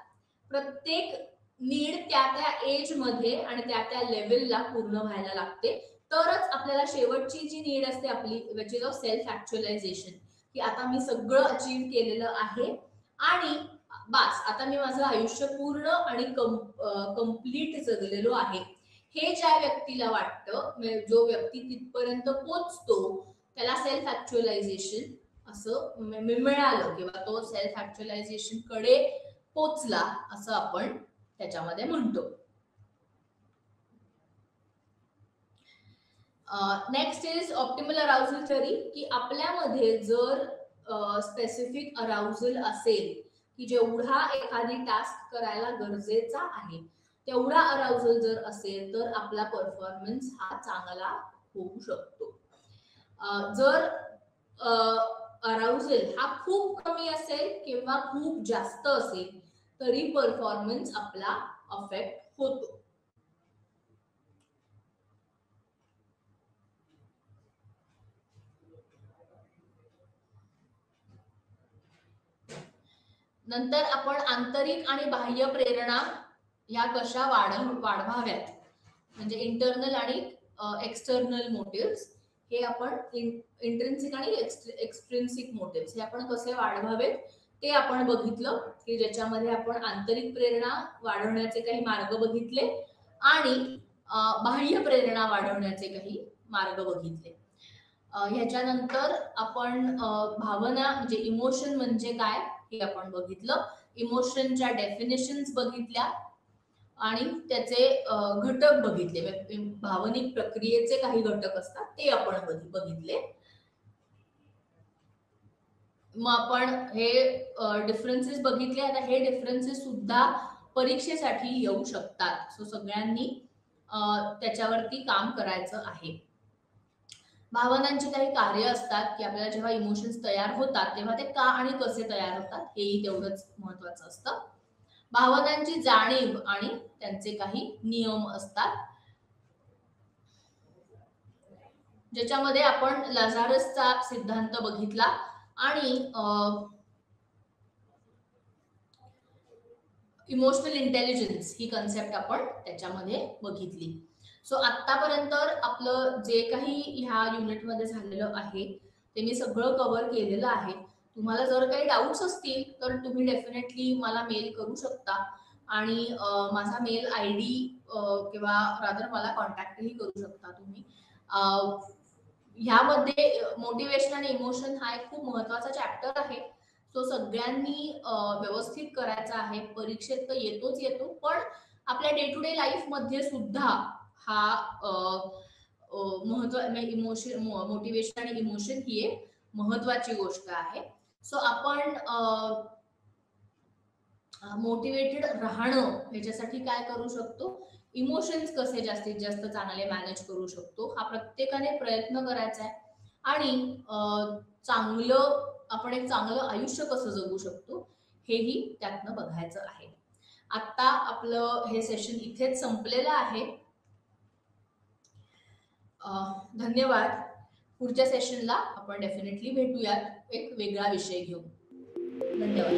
प्रत्येक नीड त्या एज मध्ये आणि त्या लेवलला पूर्ण व्हायला लागते, तरच आपल्याला शेवटची जी नीड असते आपली which is of self actualisation, की आता मी सगळं अचीव केलेलं आहे आणि बस आता मी माझं आयुष्य पूर्ण आणि कम्प्लीट जगलेलो आहे, हे ज्या व्यक्तीला वाटतं, जो व्यक्ती तिथपर्यंत पोहोचतो त्याला सेल्फ ऍक्च्युअलायझेशन असं मिळालं किंवा तो सेल्फ ऍक्च्युअलायझेशन कडे पोचला असं आपण त्याच्यामध्ये म्हणतो. Next is optimal arousal theory, की आपल्यामध्ये जर स्पेसिफिक अराउजल असेल की जेवढा एखादी टास्क करायला गरजेचा आहे तेवढा अराउजल जर असेल तर आपला परफॉर्मन्स हा चांगला होऊ शकतो. जर अराउजल हा खूप कमी असेल किंवा खूप जास्त असेल तरी परफॉर्मन्स आपला अफेक्ट होतो. नंतर आपण आंतरिक आणि बाह्य प्रेरणा या कशा वाढवाव्यात, म्हणजे इंटरनल आणि एक्सटर्नल मोटिव्स, हे आपण इंट्रिन्सिक आणि एक्सट्रिन्सिक मोटिव्स हे आपण कसे वाढवावेत ते आपण बघितलं, की ज्याच्यामध्ये आपण आंतरिक प्रेरणा वाढवण्याचे काही मार्ग बघितले आणि बाह्य प्रेरणा वाढवण्याचे काही मार्ग बघितले. ह्याच्यानंतर आपण भावना म्हणजे इमोशन म्हणजे काय हे आपण बघितलं, इमोशनच्या डेफिनेशन्स बघितल्या आणि त्याचे घटक बघितले, भावनिक प्रक्रियेचे काही घटक असतात ते आपण बघितले. मग आपण हे डिफरन्सेस बघितले. आता हे डिफरन्सेस सुद्धा परीक्षेसाठी येऊ शकतात, सो सगळ्यांनी त्याच्यावरती काम करायचं आहे. भावनांची काही कार्य असतात की आपल्याला जेव्हा इमोशन्स तयार होतात तेव्हा ते का आणि कसे तयार होतात हेही तेवढंच महत्वाचं असतं. भावनांची जाणीव आणि त्यांचे काही नियम असतात, ज्याच्यामध्ये आपण लाझारसचा सिद्धांत बघितला आणि इमोशनल इंटेलिजन्स ही कन्सेप्ट आपण त्याच्यामध्ये बघितली. सो आतापर्यंत आपलं जे काही ह्या युनिटमध्ये झालेलं आहे ते मी सगळं कव्हर केलेलं आहे. तुम्हाला जर काही डाऊट्स असतील तर तुम्ही डेफिनेटली मला मेल करू शकता आणि माझा मेल ID किंवा रादर मला कॉन्टॅक्टही करू शकता तुम्ही. ह्यामध्ये मोटिवेशन आणि इमोशन हा एक खूप महत्वाचा चॅप्टर आहे, तो सगळ्यांनी व्यवस्थित करायचा आहे. परीक्षेत तर येतो पण आपल्या डे टू डे लाईफ मध्ये सुद्धा हा इमोशन, मोटिवेशन आणि इमोशन ही एक महत्वाची गोष्ट आहे. सो आपण मोटिवेटेड राहणं ह्याच्यासाठी काय करू शकतो, इमोशन्स कसे जास्तीत जास्त चांगले मॅनेज करू शकतो हा प्रत्येकाने प्रयत्न करायचा आहे आणि आपण एक चांगलं आयुष्य कसं जगू शकतो हेही त्यातनं बघायचं आहे. आता आपलं हे सेशन इथेच संपलेलं आहे. धन्यवाद. पुढच्या सेशनला आपण डेफिनेटली भेटूयात एक वेगळा विषय घेऊन. धन्यवाद.